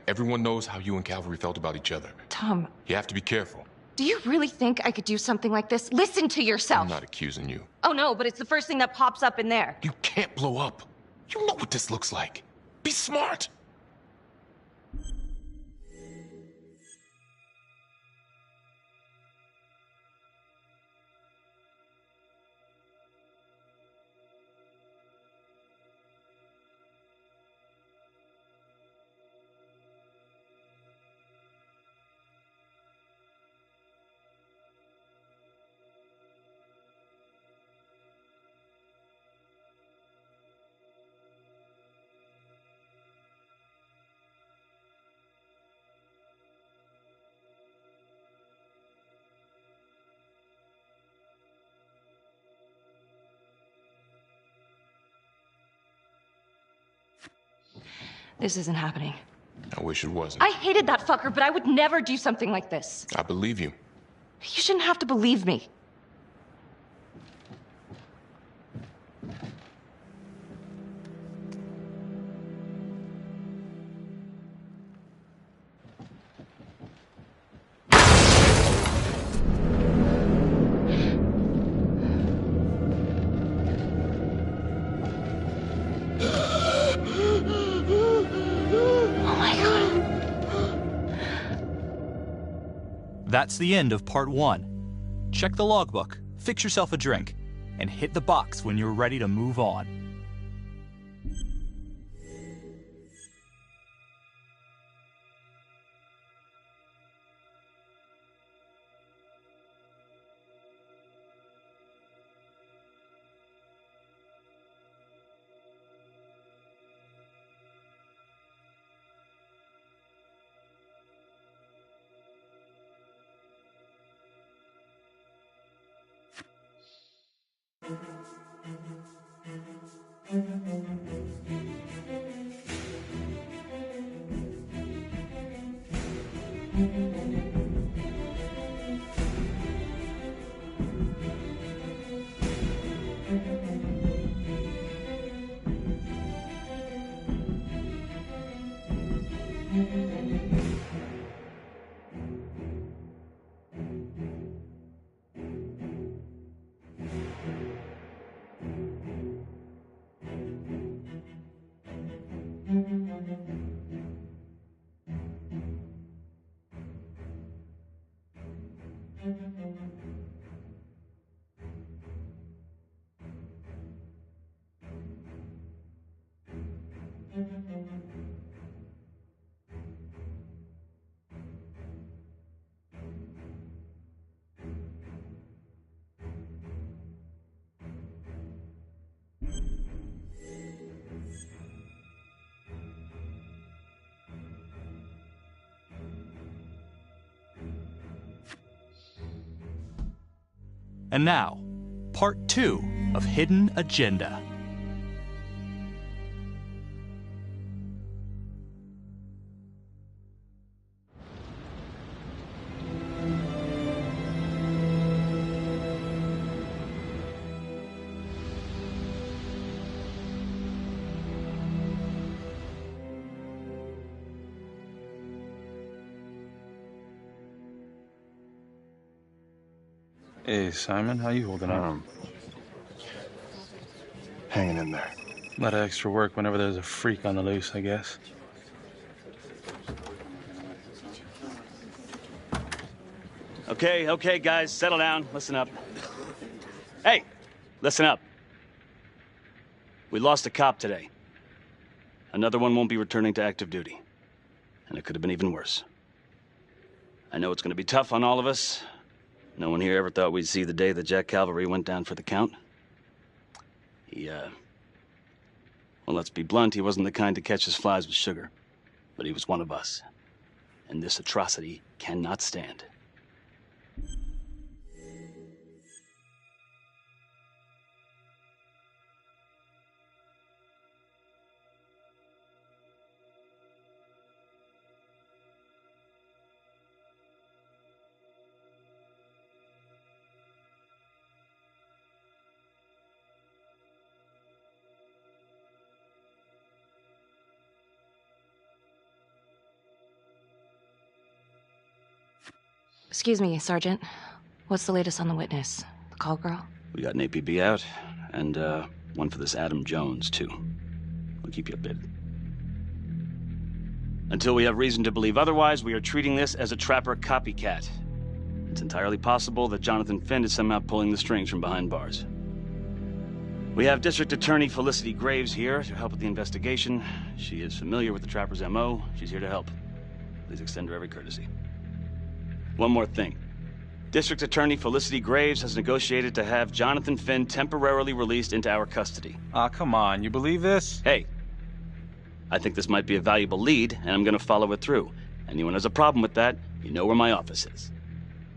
Everyone knows how you and Calvary felt about each other. Tom. You have to be careful. Do you really think I could do something like this? Listen to yourself! I'm not accusing you. Oh no, but it's the first thing that pops up in there. You can't blow up. You know what this looks like. Be smart. This isn't happening. I wish it wasn't. I hated that fucker, but I would never do something like this. I believe you. You shouldn't have to believe me. That's the end of part 1. Check the logbook, fix yourself a drink, and hit the box when you're ready to move on. And now, part 2 of Hidden Agenda. Hey, Simon, how you holding up? Hanging in there. A lot of extra work whenever there's a freak on the loose, I guess. Okay, guys, settle down. Listen up. Hey, listen up. We lost a cop today. Another one won't be returning to active duty. And it could have been even worse. I know it's going to be tough on all of us. No one here ever thought we'd see the day that Jack Calvary went down for the count. Well, let's be blunt, he wasn't the kind to catch his flies with sugar. But he was one of us. And this atrocity cannot stand. Excuse me, Sergeant. What's the latest on the witness? The call girl? We got an APB out, and one for this Adam Jones, too. We'll keep you updated. Until we have reason to believe otherwise, we are treating this as a trapper copycat. It's entirely possible that Jonathan Finn is somehow pulling the strings from behind bars. We have District Attorney Felicity Graves here to help with the investigation. She is familiar with the trapper's MO. She's here to help. Please extend her every courtesy. One more thing. District Attorney Felicity Graves has negotiated to have Jonathan Finn temporarily released into our custody. Aw, come on. You believe this? Hey, I think this might be a valuable lead, and I'm gonna follow it through. Anyone has a problem with that, you know where my office is.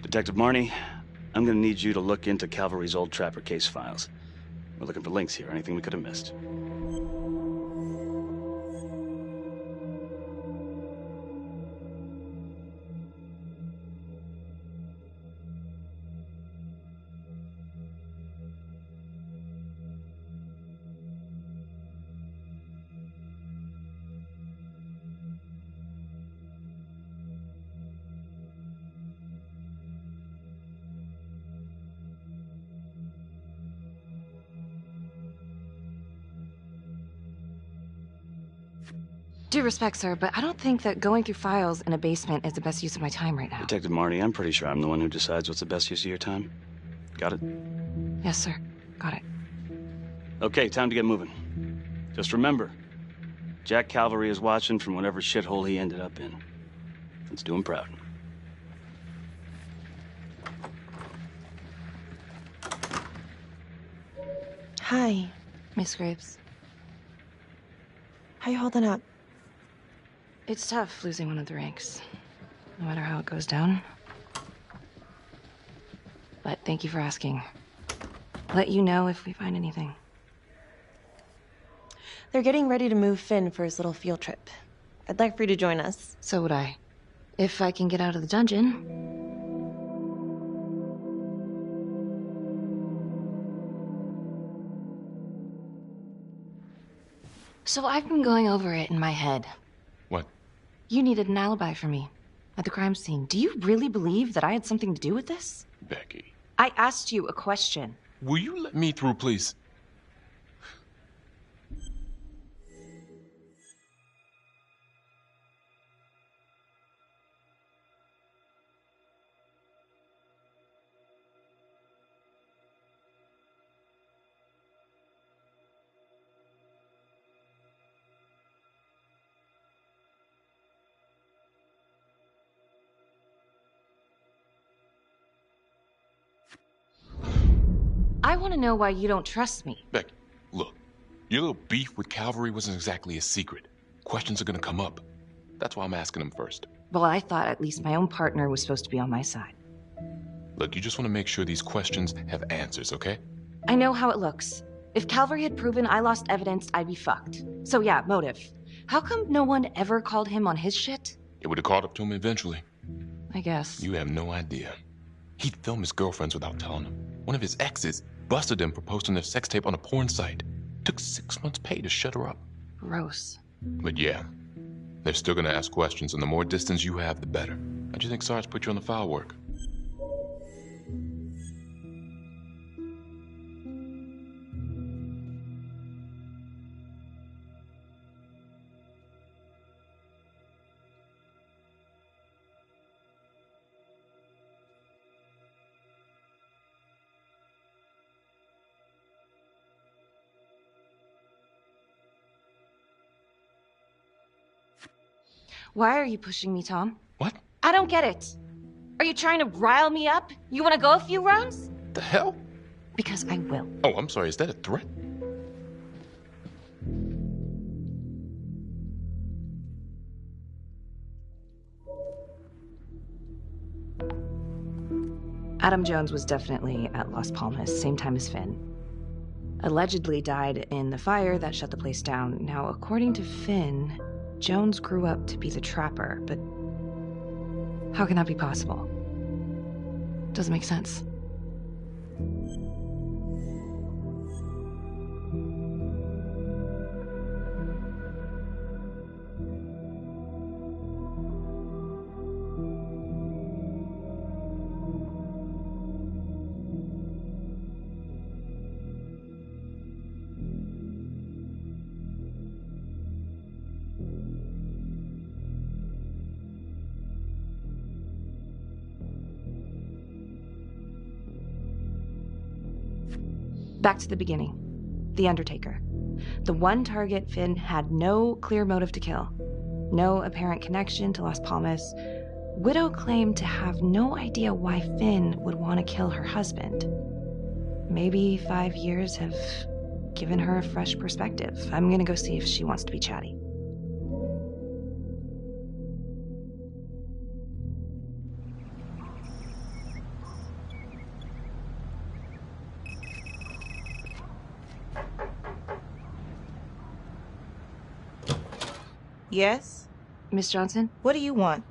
Detective Marnie, I'm gonna need you to look into Calvary's old trapper case files. We're looking for links here, anything we could have missed. Due respect, sir, but I don't think that going through files in a basement is the best use of my time right now. Detective Marnie, I'm pretty sure I'm the one who decides what's the best use of your time. Got it? Yes, sir. Got it. Okay, time to get moving. Just remember, Jack Calvary is watching from whatever shithole he ended up in. Let's do him proud. Hi. Miss Graves. How you holding up? It's tough losing one of the ranks, no matter how it goes down. But thank you for asking. Let you know if we find anything. They're getting ready to move Finn for his little field trip. I'd like for you to join us. So would I. If I can get out of the dungeon. So I've been going over it in my head. What? You needed an alibi for me at the crime scene. Do you really believe that I had something to do with this? Becky. I asked you a question. Will you let me through, please? I want to know why you don't trust me. Becky, look. Your little beef with Calvary wasn't exactly a secret. Questions are gonna come up. That's why I'm asking them first. Well, I thought at least my own partner was supposed to be on my side. Look, you just want to make sure these questions have answers, okay? I know how it looks. If Calvary had proven I lost evidence, I'd be fucked. So yeah, motive. How come no one ever called him on his shit? It would have caught up to him eventually. I guess. You have no idea. He'd film his girlfriends without telling them. One of his exes busted him for posting their sex tape on a porn site. Took 6 months' pay to shut her up. Gross. But yeah, they're still gonna ask questions, and the more distance you have, the better. How do you think Sarge put you on the file work? Why are you pushing me, Tom? What? I don't get it. Are you trying to rile me up? You want to go a few rounds? The hell? Because I will. Oh, I'm sorry. Is that a threat? Adam Jones was definitely at Las Palmas, same time as Finn. Allegedly died in the fire that shut the place down. Now, according to Finn, Jones grew up to be the trapper, but how can that be possible? Doesn't make sense. Back to the beginning. The Undertaker. The one target Finn had no clear motive to kill. No apparent connection to Las Palmas. Widow claimed to have no idea why Finn would want to kill her husband. Maybe 5 years have given her a fresh perspective. I'm gonna go see if she wants to be chatty. Yes? Miss Johnson? What do you want?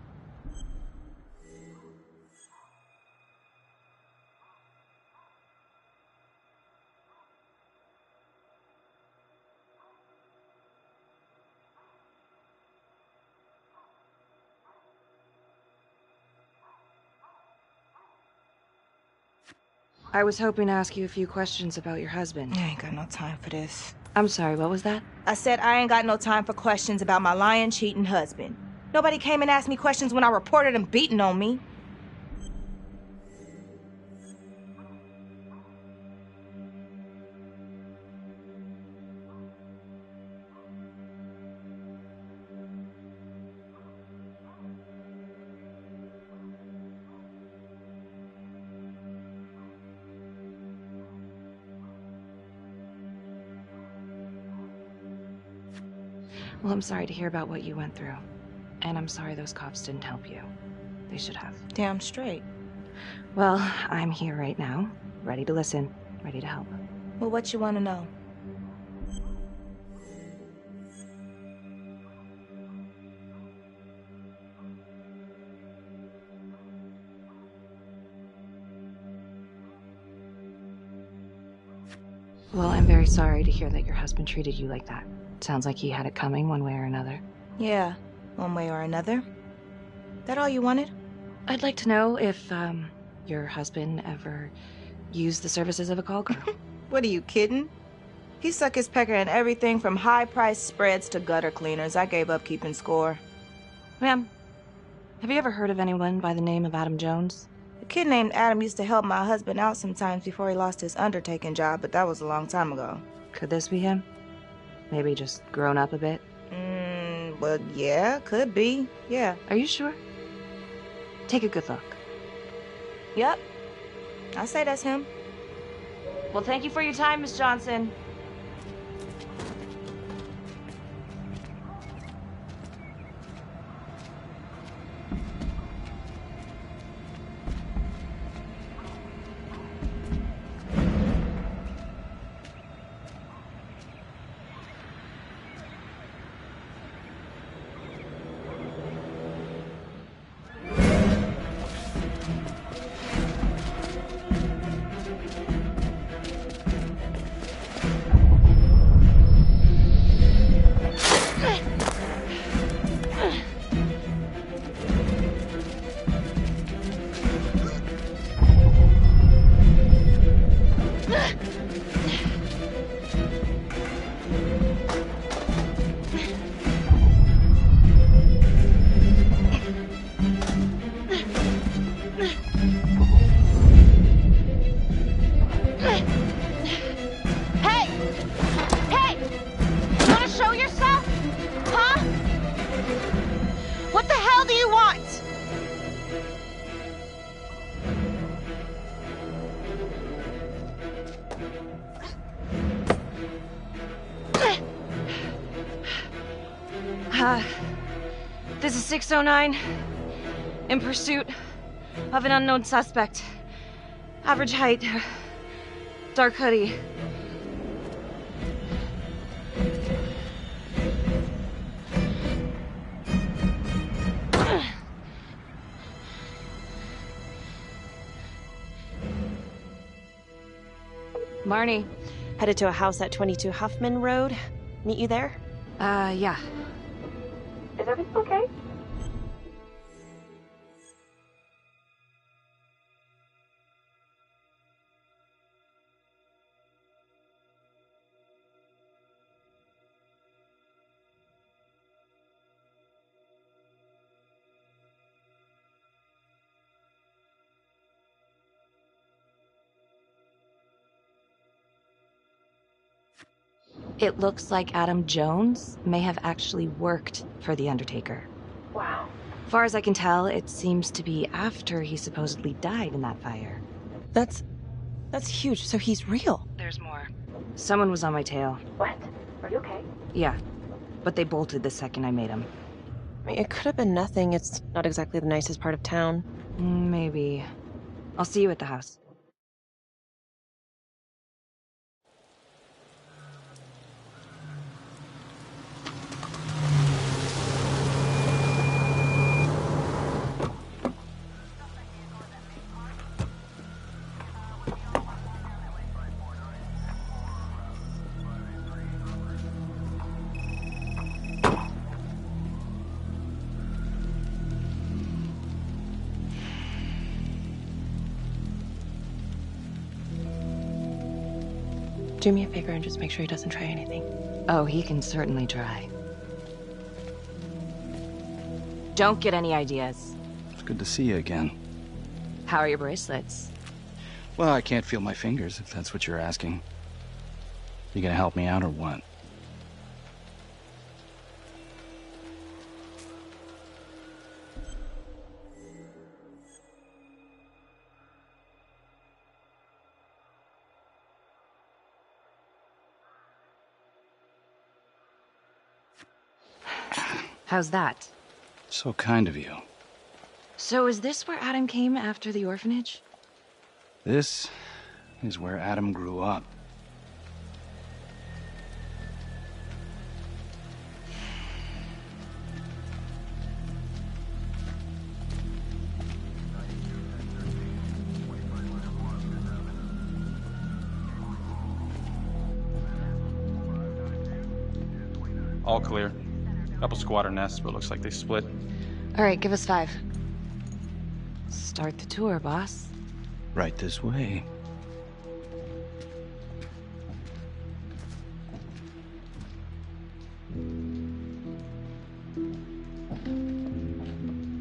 I was hoping to ask you a few questions about your husband. I ain't got no time for this. I'm sorry, what was that? I said I ain't got no time for questions about my lying, cheating husband. Nobody came and asked me questions when I reported him beating on me. Well, I'm sorry to hear about what you went through. And I'm sorry those cops didn't help you. They should have. Damn straight. Well, I'm here right now, ready to listen, ready to help. Well, what you want to know? Well, I'm very sorry to hear that your husband treated you like that. Sounds like he had it coming one way or another. Yeah, one way or another. That all you wanted? I'd like to know if, your husband ever used the services of a call girl. What, are you kidding? He suck his pecker in everything from high-priced spreads to gutter cleaners. I gave up keeping score. Ma'am, have you ever heard of anyone by the name of Adam Jones? A kid named Adam used to help my husband out sometimes before he lost his undertaking job, but that was a long time ago. Could this be him? Maybe just grown up a bit? Well, yeah, could be. Yeah. Are you sure? Take a good look. Yep. I say that's him. Well, thank you for your time, Miss Johnson. This is 609. In pursuit of an unknown suspect. Average height. Dark hoodie. Marnie. Headed to a house at 22 Huffman Road. Meet you there? Yeah. Is everything okay? It looks like Adam Jones may have actually worked for the Undertaker. Wow. Far as I can tell, it seems to be after he supposedly died in that fire. That's huge. So he's real. There's more. Someone was on my tail. What? Are you okay? Yeah, but they bolted the second I made them. I mean, it could have been nothing. It's not exactly the nicest part of town. Maybe. I'll see you at the house. Do me a favor and just make sure he doesn't try anything. Oh, he can certainly try. Don't get any ideas. It's good to see you again. How are your bracelets? Well, I can't feel my fingers, if that's what you're asking. You gonna help me out or what? How's that? So kind of you. So is this where Adam came after the orphanage? This is where Adam grew up. All clear. Couple squatter nests, but looks like they split. All right, give us 5. Start the tour, boss. Right this way.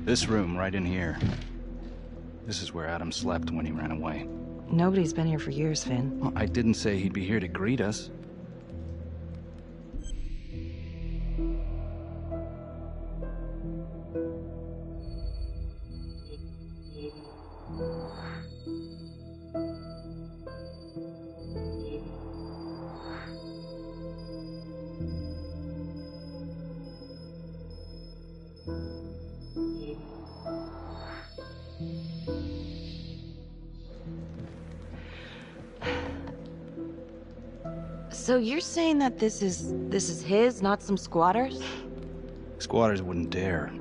This room right in here. This is where Adam slept when he ran away. Nobody's been here for years, Finn. Well, I didn't say he'd be here to greet us. So you're saying that this is his, not some squatters? Squatters wouldn't dare.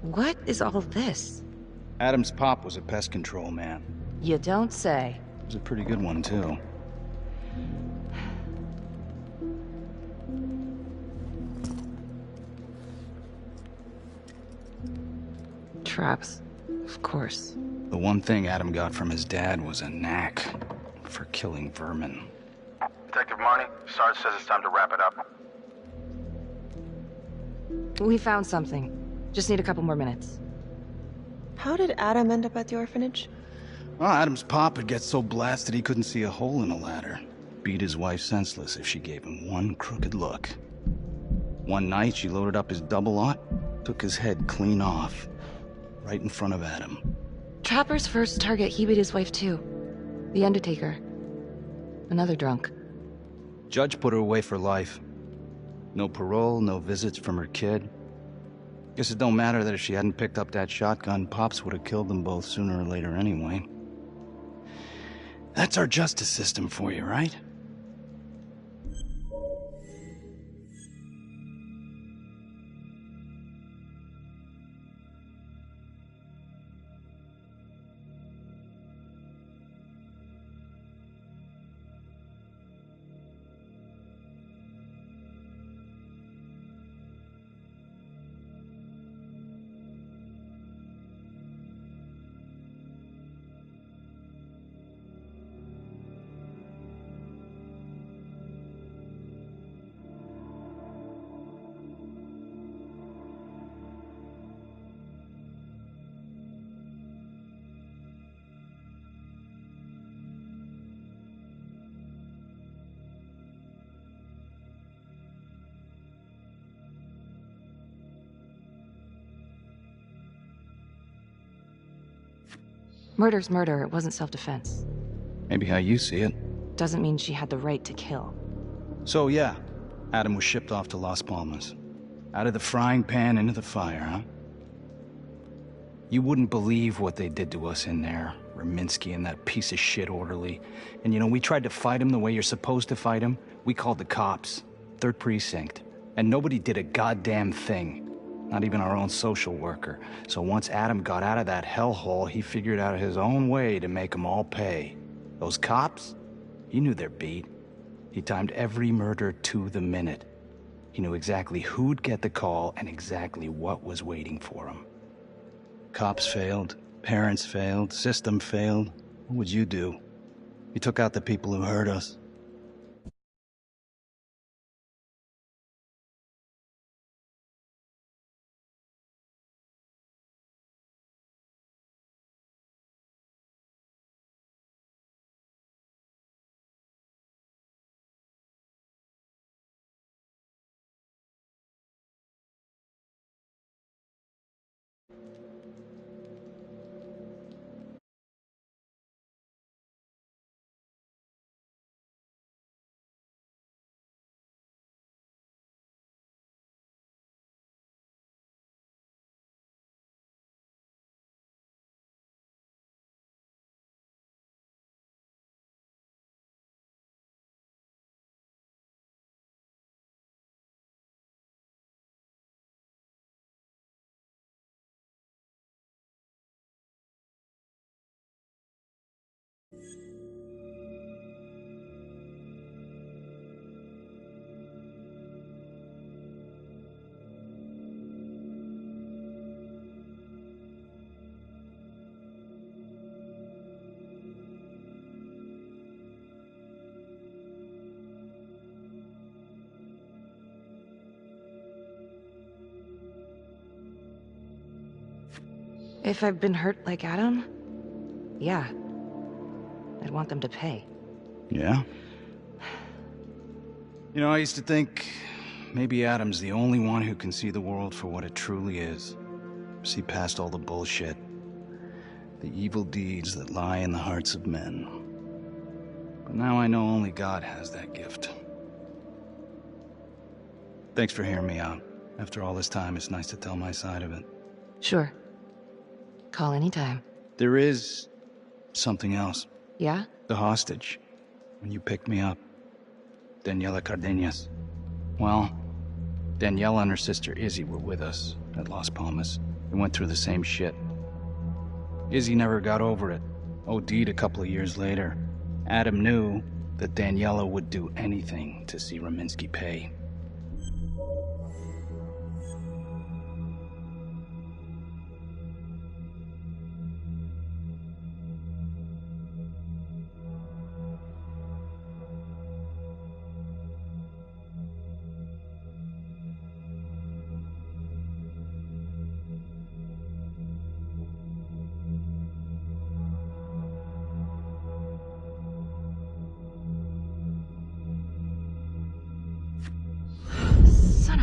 What is all this? Adam's pop was a pest control man. You don't say. He was a pretty good one, too. Traps, of course. The one thing Adam got from his dad was a knack for killing vermin. Detective Marnie, Sarge says it's time to wrap it up. We found something. Just need a couple more minutes. How did Adam end up at the orphanage? Well, Adam's pop would get so blasted he couldn't see a hole in a ladder. Beat his wife senseless if she gave him one crooked look. One night, she loaded up his double-aught, took his head clean off, right in front of Adam. Trapper's first target, he beat his wife too. The Undertaker. Another drunk. Judge put her away for life. No parole, no visits from her kid. Guess it don't matter that if she hadn't picked up that shotgun, Pops would have killed them both sooner or later anyway. That's our justice system for you, right? Murder's murder, it wasn't self-defense. Maybe how you see it. Doesn't mean she had the right to kill. So yeah, Adam was shipped off to Las Palmas. Out of the frying pan into the fire, huh? You wouldn't believe what they did to us in there. Raminsky and that piece of shit orderly. And you know, we tried to fight him the way you're supposed to fight him. We called the cops. 3rd Precinct. And nobody did a goddamn thing. Not even our own social worker. So once Adam got out of that hellhole, he figured out his own way to make them all pay. Those cops? He knew their beat. He timed every murder to the minute. He knew exactly who'd get the call and exactly what was waiting for him. Cops failed, parents failed, system failed. What would you do? You took out the people who hurt us. If I've been hurt like Adam, yeah. I'd want them to pay. Yeah? You know, I used to think maybe Adam's the only one who can see the world for what it truly is. See past all the bullshit. The evil deeds that lie in the hearts of men. But now I know only God has that gift. Thanks for hearing me out. After all this time, it's nice to tell my side of it. Sure. Call anytime. There is something else. Yeah? The hostage. When you picked me up. Daniela Cardenas. Well, Daniela and her sister Izzy were with us at Las Palmas. We went through the same shit. Izzy never got over it. OD'd a couple of years later. Adam knew that Daniela would do anything to see Raminsky pay.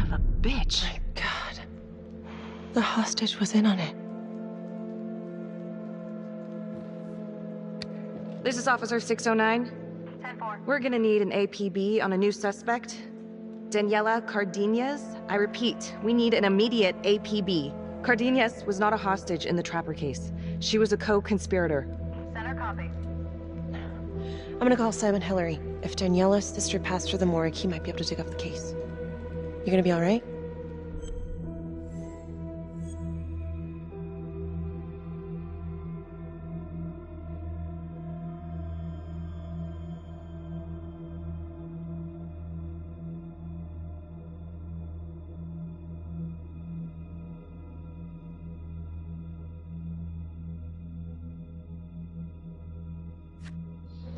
of a bitch. My God. The hostage was in on it. This is Officer 609. 10-4. We're gonna need an APB on a new suspect. Daniela Cardenas. I repeat, we need an immediate APB. Cardenas was not a hostage in the Trapper case. She was a co-conspirator. Center copy. I'm gonna call Simon Hillary. If Daniela's sister passed through the morgue, he might be able to dig up the case. You gonna be alright?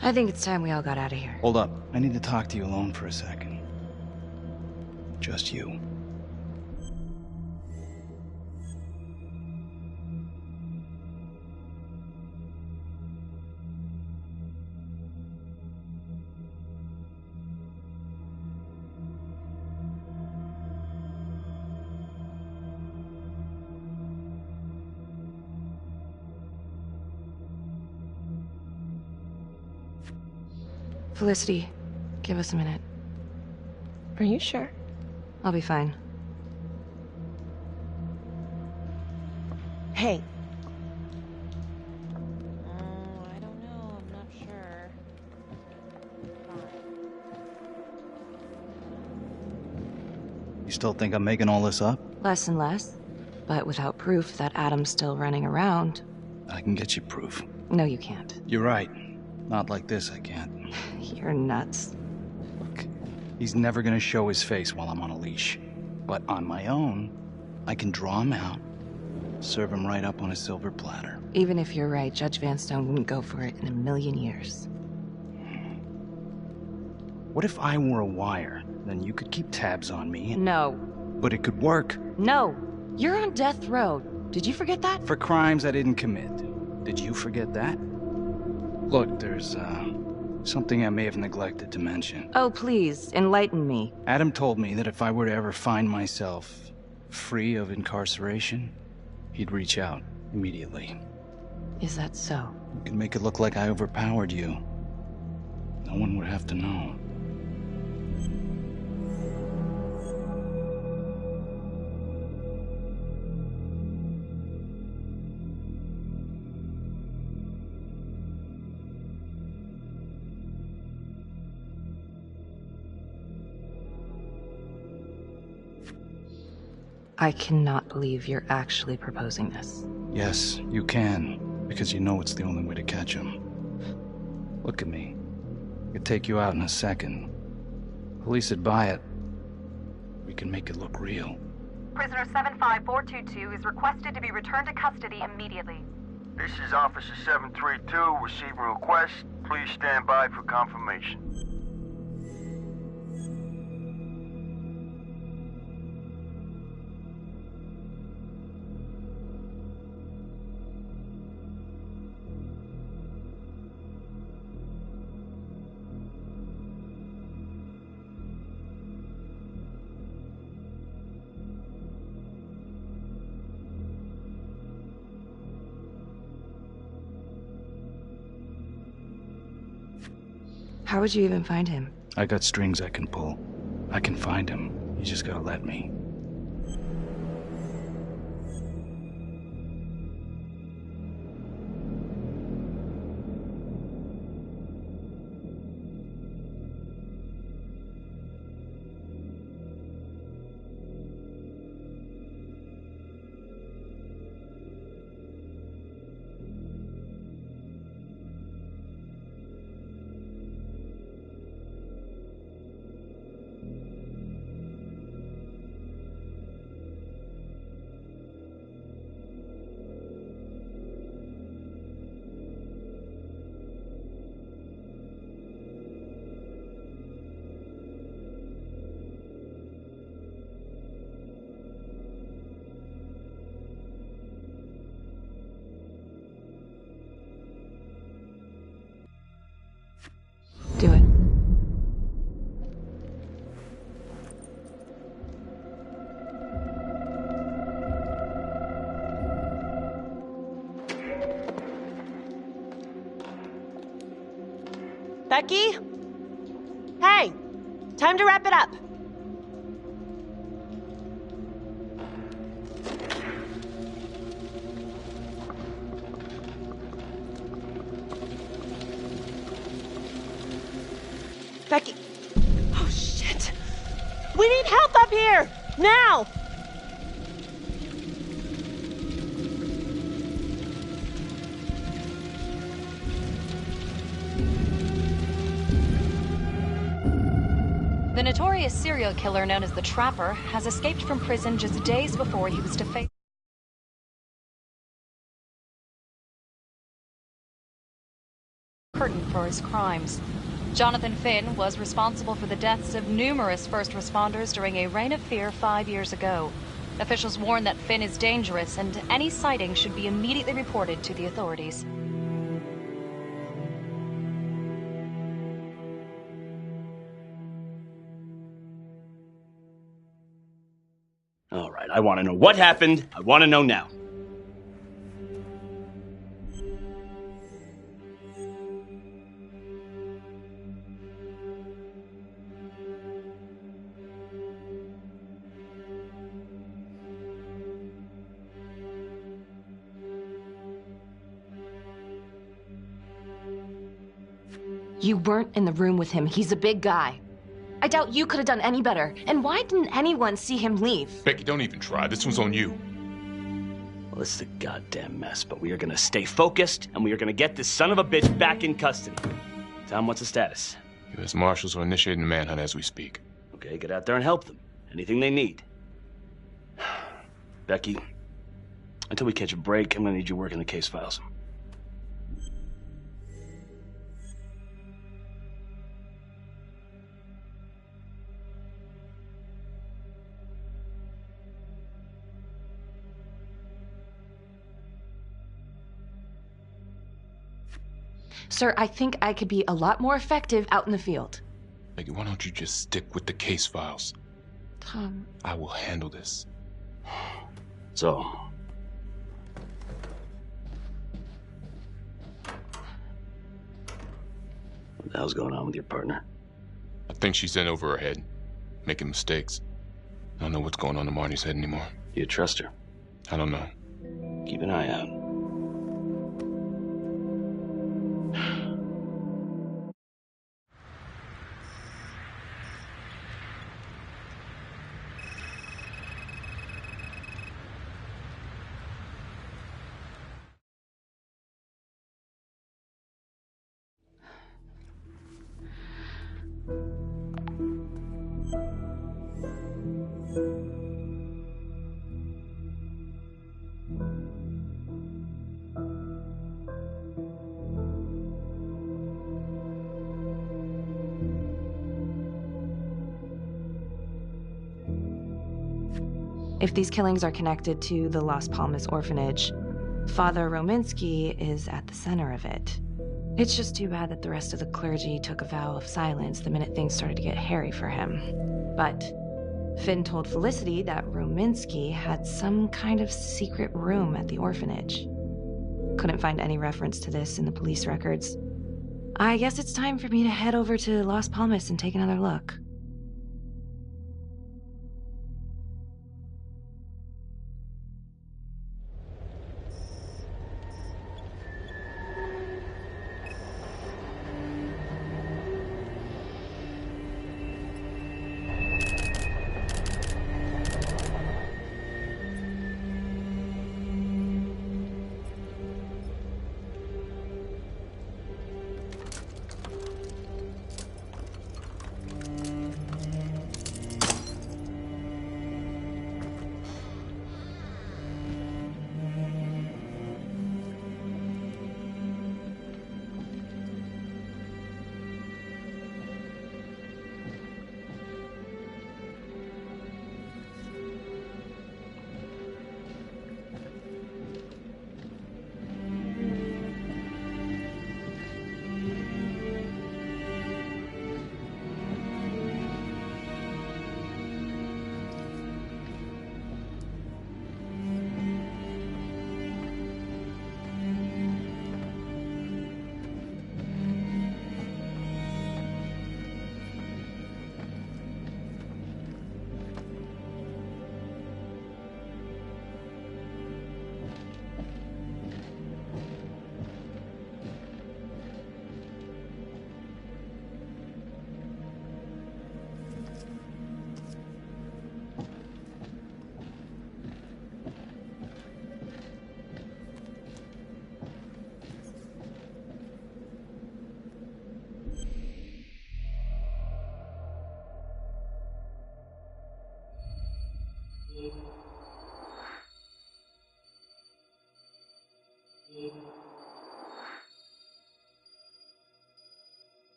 I think it's time we all got out of here. Hold up. I need to talk to you alone for a second. Just you. Felicity, give us a minute. Are you sure? I'll be fine. Hey. I don't know. I'm not sure. You still think I'm making all this up? Less and less. But without proof that Adam's still running around... I can get you proof. No, you can't. You're right. Not like this, I can't. You're nuts. Look, he's never gonna show his face while I'm on a leash. But on my own, I can draw him out, serve him right up on a silver platter. Even if you're right, Judge Vanstone wouldn't go for it in a million years. What if I were a wire? Then you could keep tabs on me. No. But it could work. No. You're on death row. Did you forget that? For crimes I didn't commit. Did you forget that? Look, there's, something I may have neglected to mention. Oh, please, enlighten me. Adam told me that if I were to ever find myself free of incarceration, he'd reach out immediately. Is that so? You could make it look like I overpowered you. No one would have to know. I cannot believe you're actually proposing this. Yes, you can, because you know it's the only way to catch him. Look at me. I could take you out in a second. Police would buy it. We can make it look real. Prisoner 75422 is requested to be returned to custody immediately. This is Officer 732 receiving request. Please stand by for confirmation. How would you even find him? I got strings I can pull. I can find him. You just gotta let me. Becky? Hey! Time to wrap it up. Becky. Oh, shit. We need help up here! Now! The notorious serial killer known as the Trapper has escaped from prison just days before he was to face curtain for his crimes. Jonathan Finn was responsible for the deaths of numerous first responders during a reign of fear 5 years ago. Officials warn that Finn is dangerous and any sighting should be immediately reported to the authorities. All right, I want to know what happened. I want to know now. You weren't in the room with him. He's a big guy. I doubt you could have done any better. And why didn't anyone see him leave? Becky, don't even try. This one's on you. Well, it's a goddamn mess, but we are gonna stay focused, and we are gonna get this son of a bitch back in custody. Tom, what's the status? U.S. Marshals are initiating a manhunt as we speak. Okay, get out there and help them. Anything they need. Becky, until we catch a break, I'm gonna need you working the case files. Sir, I think I could be a lot more effective out in the field. Becky, why don't you just stick with the case files? Tom. I will handle this. So. What the hell's going on with your partner? I think she's in over her head, making mistakes. I don't know what's going on in Marnie's head anymore. Do you trust her? I don't know. Keep an eye out. If these killings are connected to the Las Palmas orphanage, Father Rominsky is at the center of it. It's just too bad that the rest of the clergy took a vow of silence the minute things started to get hairy for him. But Finn told Felicity that Rominsky had some kind of secret room at the orphanage. Couldn't find any reference to this in the police records. I guess it's time for me to head over to Las Palmas and take another look.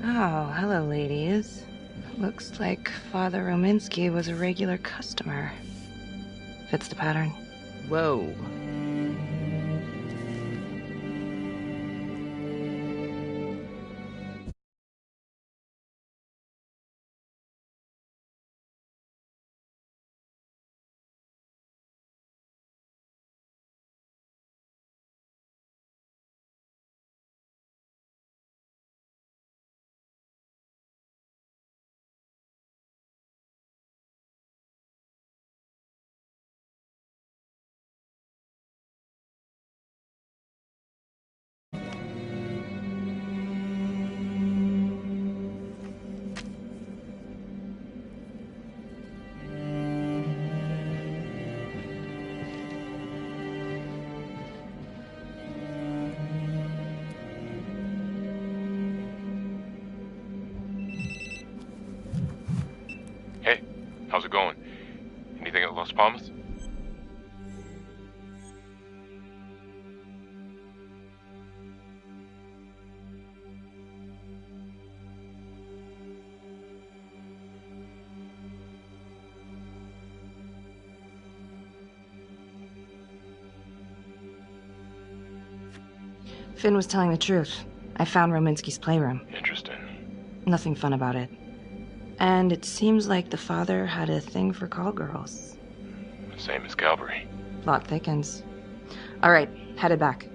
Oh, hello, ladies. Looks like Father Rominsky was a regular customer. Fits the pattern. Whoa. Hey, how's it going? Anything at Las Palmas? Finn was telling the truth. I found Rominsky's playroom. Interesting. Nothing fun about it. And it seems like the father had a thing for call girls. Same as Calvary. Plot thickens. All right, headed back.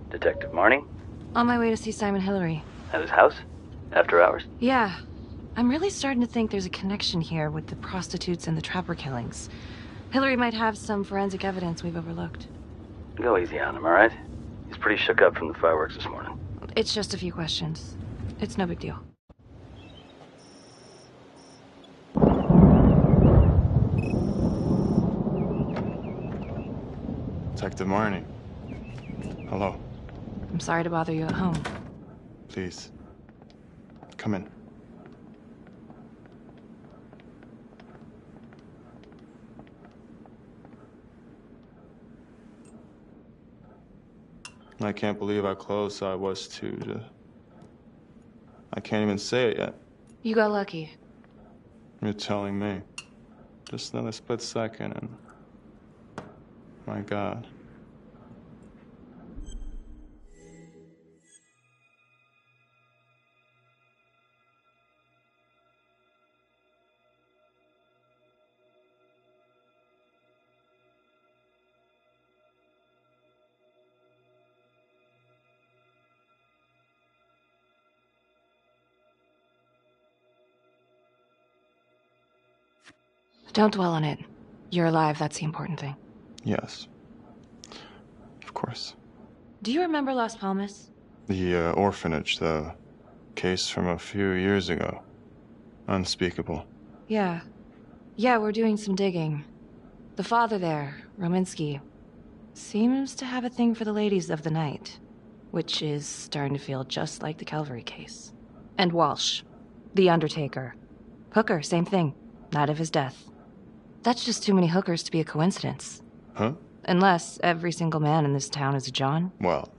Detective Marnie? On my way to see Simon Hillary. At his house? After hours? Yeah. I'm really starting to think there's a connection here with the prostitutes and the trapper killings. Hillary might have some forensic evidence we've overlooked. Go easy on him, all right? He's pretty shook up from the fireworks this morning. It's just a few questions. It's no big deal. Detective Marnie. Hello. I'm sorry to bother you at home. Please. Come in. I can't believe how close I was to... I can't even say it yet. You got lucky. You're telling me. Just another split second and... My God. Don't dwell on it. You're alive, that's the important thing. Yes. Of course. Do you remember Las Palmas? The orphanage, the case from a few years ago. Unspeakable. Yeah. Yeah, we're doing some digging. The father there, Rominsky, seems to have a thing for the ladies of the night, which is starting to feel just like the Calvary case. And Walsh, the Undertaker. Hooker, same thing. Night of his death. That's just too many hookers to be a coincidence. Huh? Unless every single man in this town is a John. Well,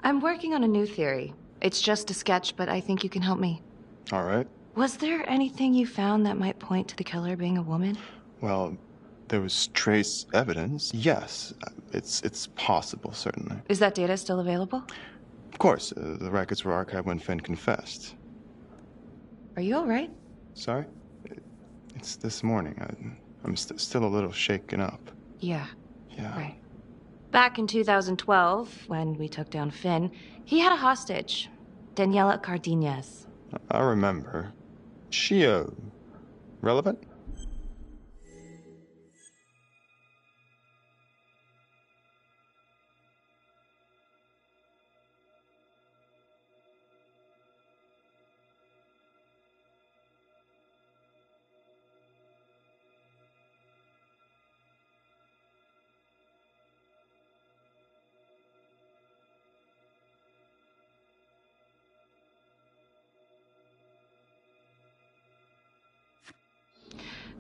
I'm working on a new theory. It's just a sketch, but I think you can help me. all right. Was there anything you found that might point to the killer being a woman? Well, there was trace evidence. Yes, it's possible, certainly. Is that data still available? Of course, the records were archived when Finn confessed. Are you all right? Sorry? It's this morning. I'm still a little shaken up. Yeah. Yeah. Right. Back in 2012, when we took down Finn, he had a hostage, Daniela Cardenas. I remember. She, relevant?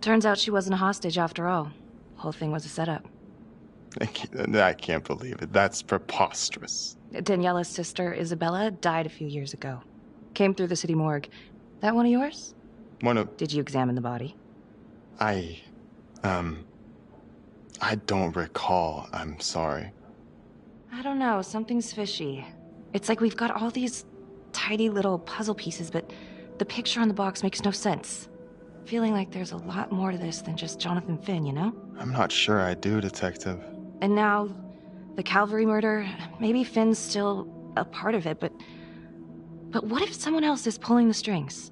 Turns out she wasn't a hostage after all. Whole thing was a setup. I can't believe it. That's preposterous. Daniela's sister, Isabella, died a few years ago. Came through the city morgue. That one of yours? Did you examine the body? I don't recall. I'm sorry. I don't know. Something's fishy. It's like we've got all these tidy little puzzle pieces, but the picture on the box makes no sense. Feeling like there's a lot more to this than just Jonathan Finn, you know? I'm not sure I do, Detective. And now, the Calvary murder, maybe Finn's still a part of it, but what if someone else is pulling the strings?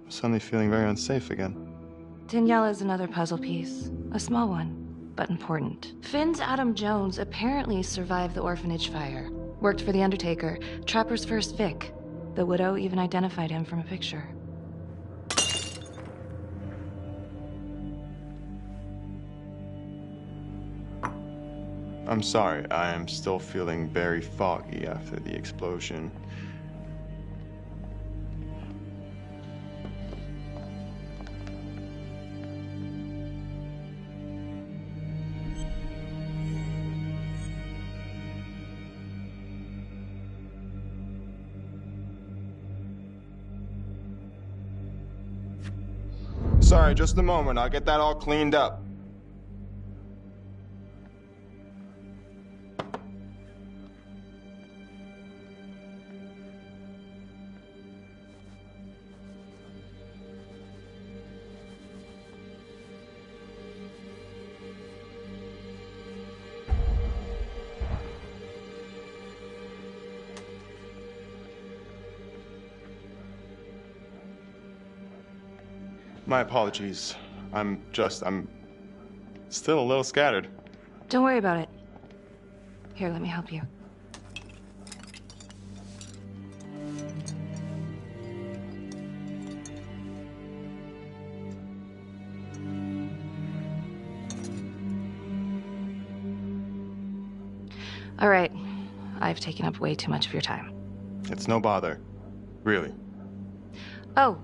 I'm suddenly feeling very unsafe again. Daniela's another puzzle piece. A small one, but important. Finn's Adam Jones apparently survived the orphanage fire. Worked for the Undertaker, Trapper's first Vic. The widow even identified him from a picture. I'm sorry, I am still feeling very foggy after the explosion. Sorry, just a moment. I'll get that all cleaned up. My apologies. I'm still a little scattered. Don't worry about it. Here, let me help you. All right. I've taken up way too much of your time. It's no bother. Really. Oh,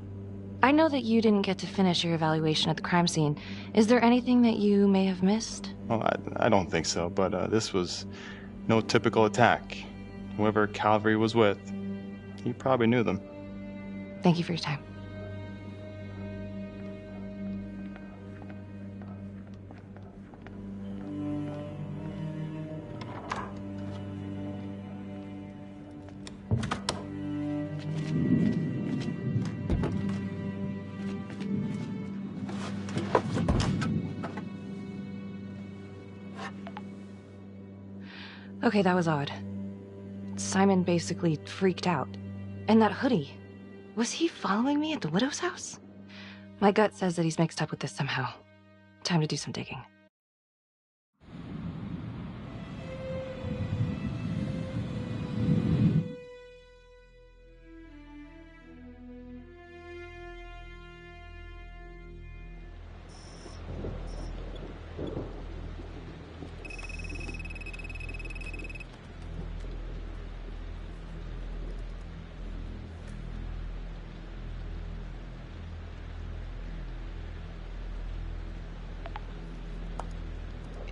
I know that you didn't get to finish your evaluation at the crime scene. Is there anything that you may have missed? Well, I don't think so, but this was no typical attack. Whoever Calvary was with, he probably knew them. Thank you for your time. Okay, that was odd. Simon basically freaked out. And that hoodie. Was he following me at the widow's house? My gut says that he's mixed up with this somehow. Time to do some digging.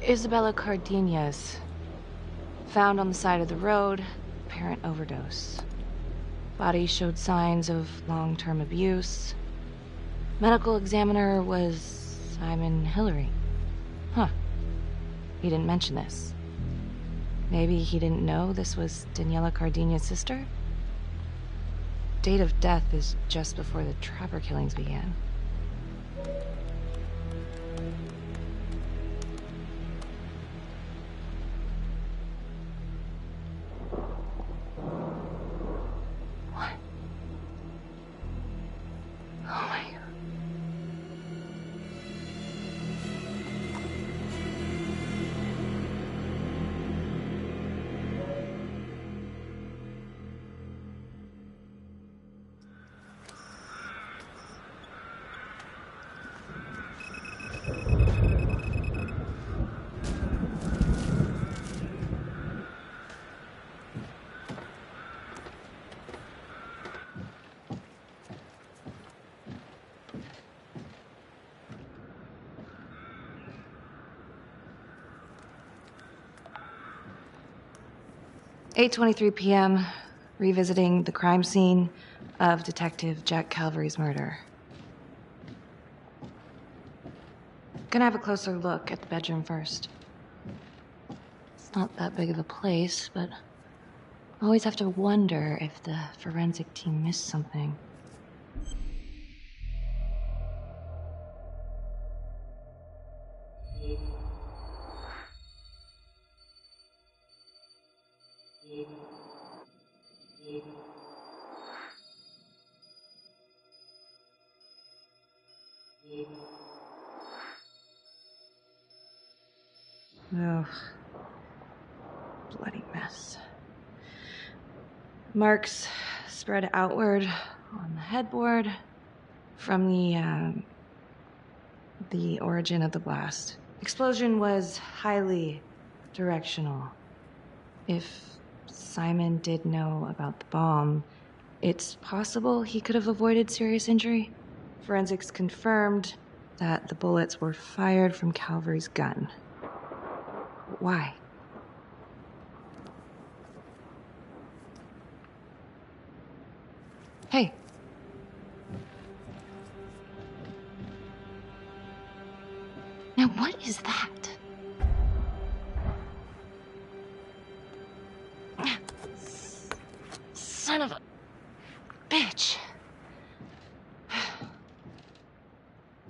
Isabella Cardenas. Found on the side of the road, apparent overdose. Body showed signs of long-term abuse. Medical examiner was Simon Hillary. Huh. He didn't mention this. Maybe he didn't know this was Daniela Cardenas' sister? Date of death is just before the Trapper killings began. What? Oh my God. "8:23 p.m., revisiting the crime scene of Detective Jack Calvary's murder. Gonna have a closer look at the bedroom first. It's not that big of a place, but I always have to wonder if the forensic team missed something. Ugh. Bloody mess. Marks spread outward on the headboard from the origin of the blast. Explosion was highly directional. If Simon did know about the bomb, it's possible he could have avoided serious injury. Forensics confirmed that the bullets were fired from Calvary's gun. Why? Hey. Now what is that? Son of a bitch.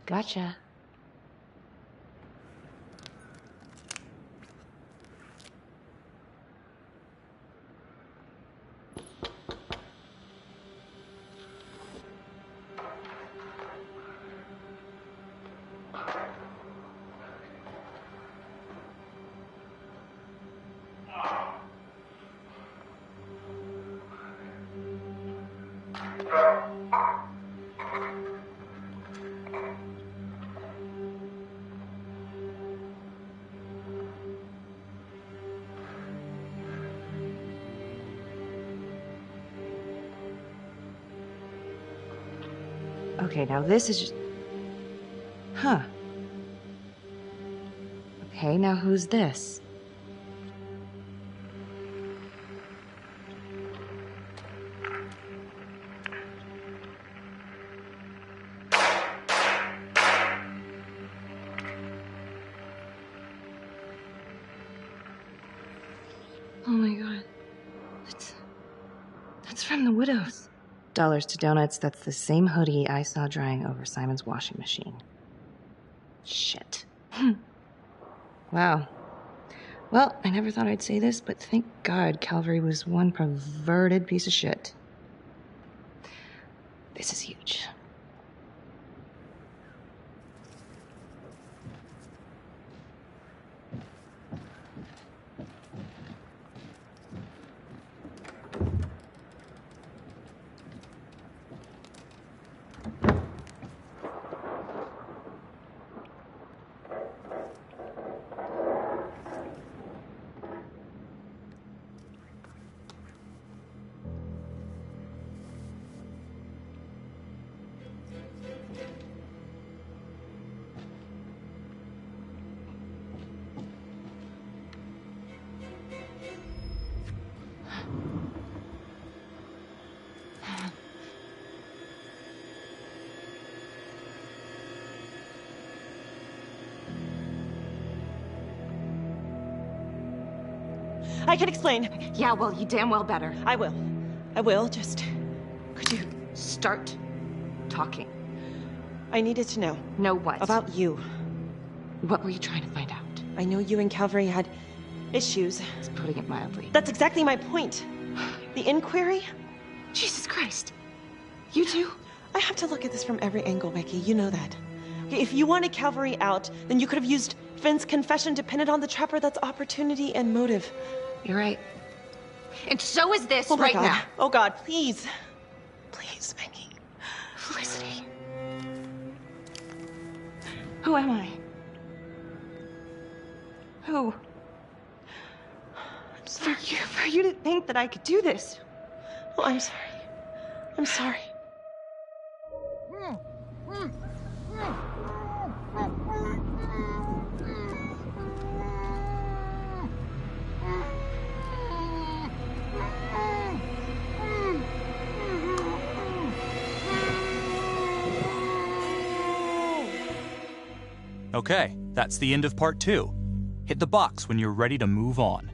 Gotcha. Okay, now this is just... Huh. Okay, now who's this? Oh my God. That's from the Widows. Dollars to donuts, that's the same hoodie I saw drying over Simon's washing machine. Shit. Wow. Well, I never thought I'd say this, but thank God Calvary was one perverted piece of shit. This is huge. I can explain. Yeah, well, you damn well better. I will. I will, just... Could you start talking? I needed to know. Know what? About you. What were you trying to find out? I know you and Calvary had issues. It's putting it mildly. That's exactly my point. The inquiry? Jesus Christ. You too? I have to look at this from every angle, Becky. You know that. Okay, if you wanted Calvary out, then you could have used Finn's confession to pin it on the Trapper. That's opportunity and motive. You're right. And so is this Oh my right God. now. Oh God, please. Please, Becky. Felicity. Who am I? Who? I'm sorry. For you to think that I could do this. Oh, I'm sorry. I'm sorry. Okay, that's the end of part 2. Hit the box when you're ready to move on.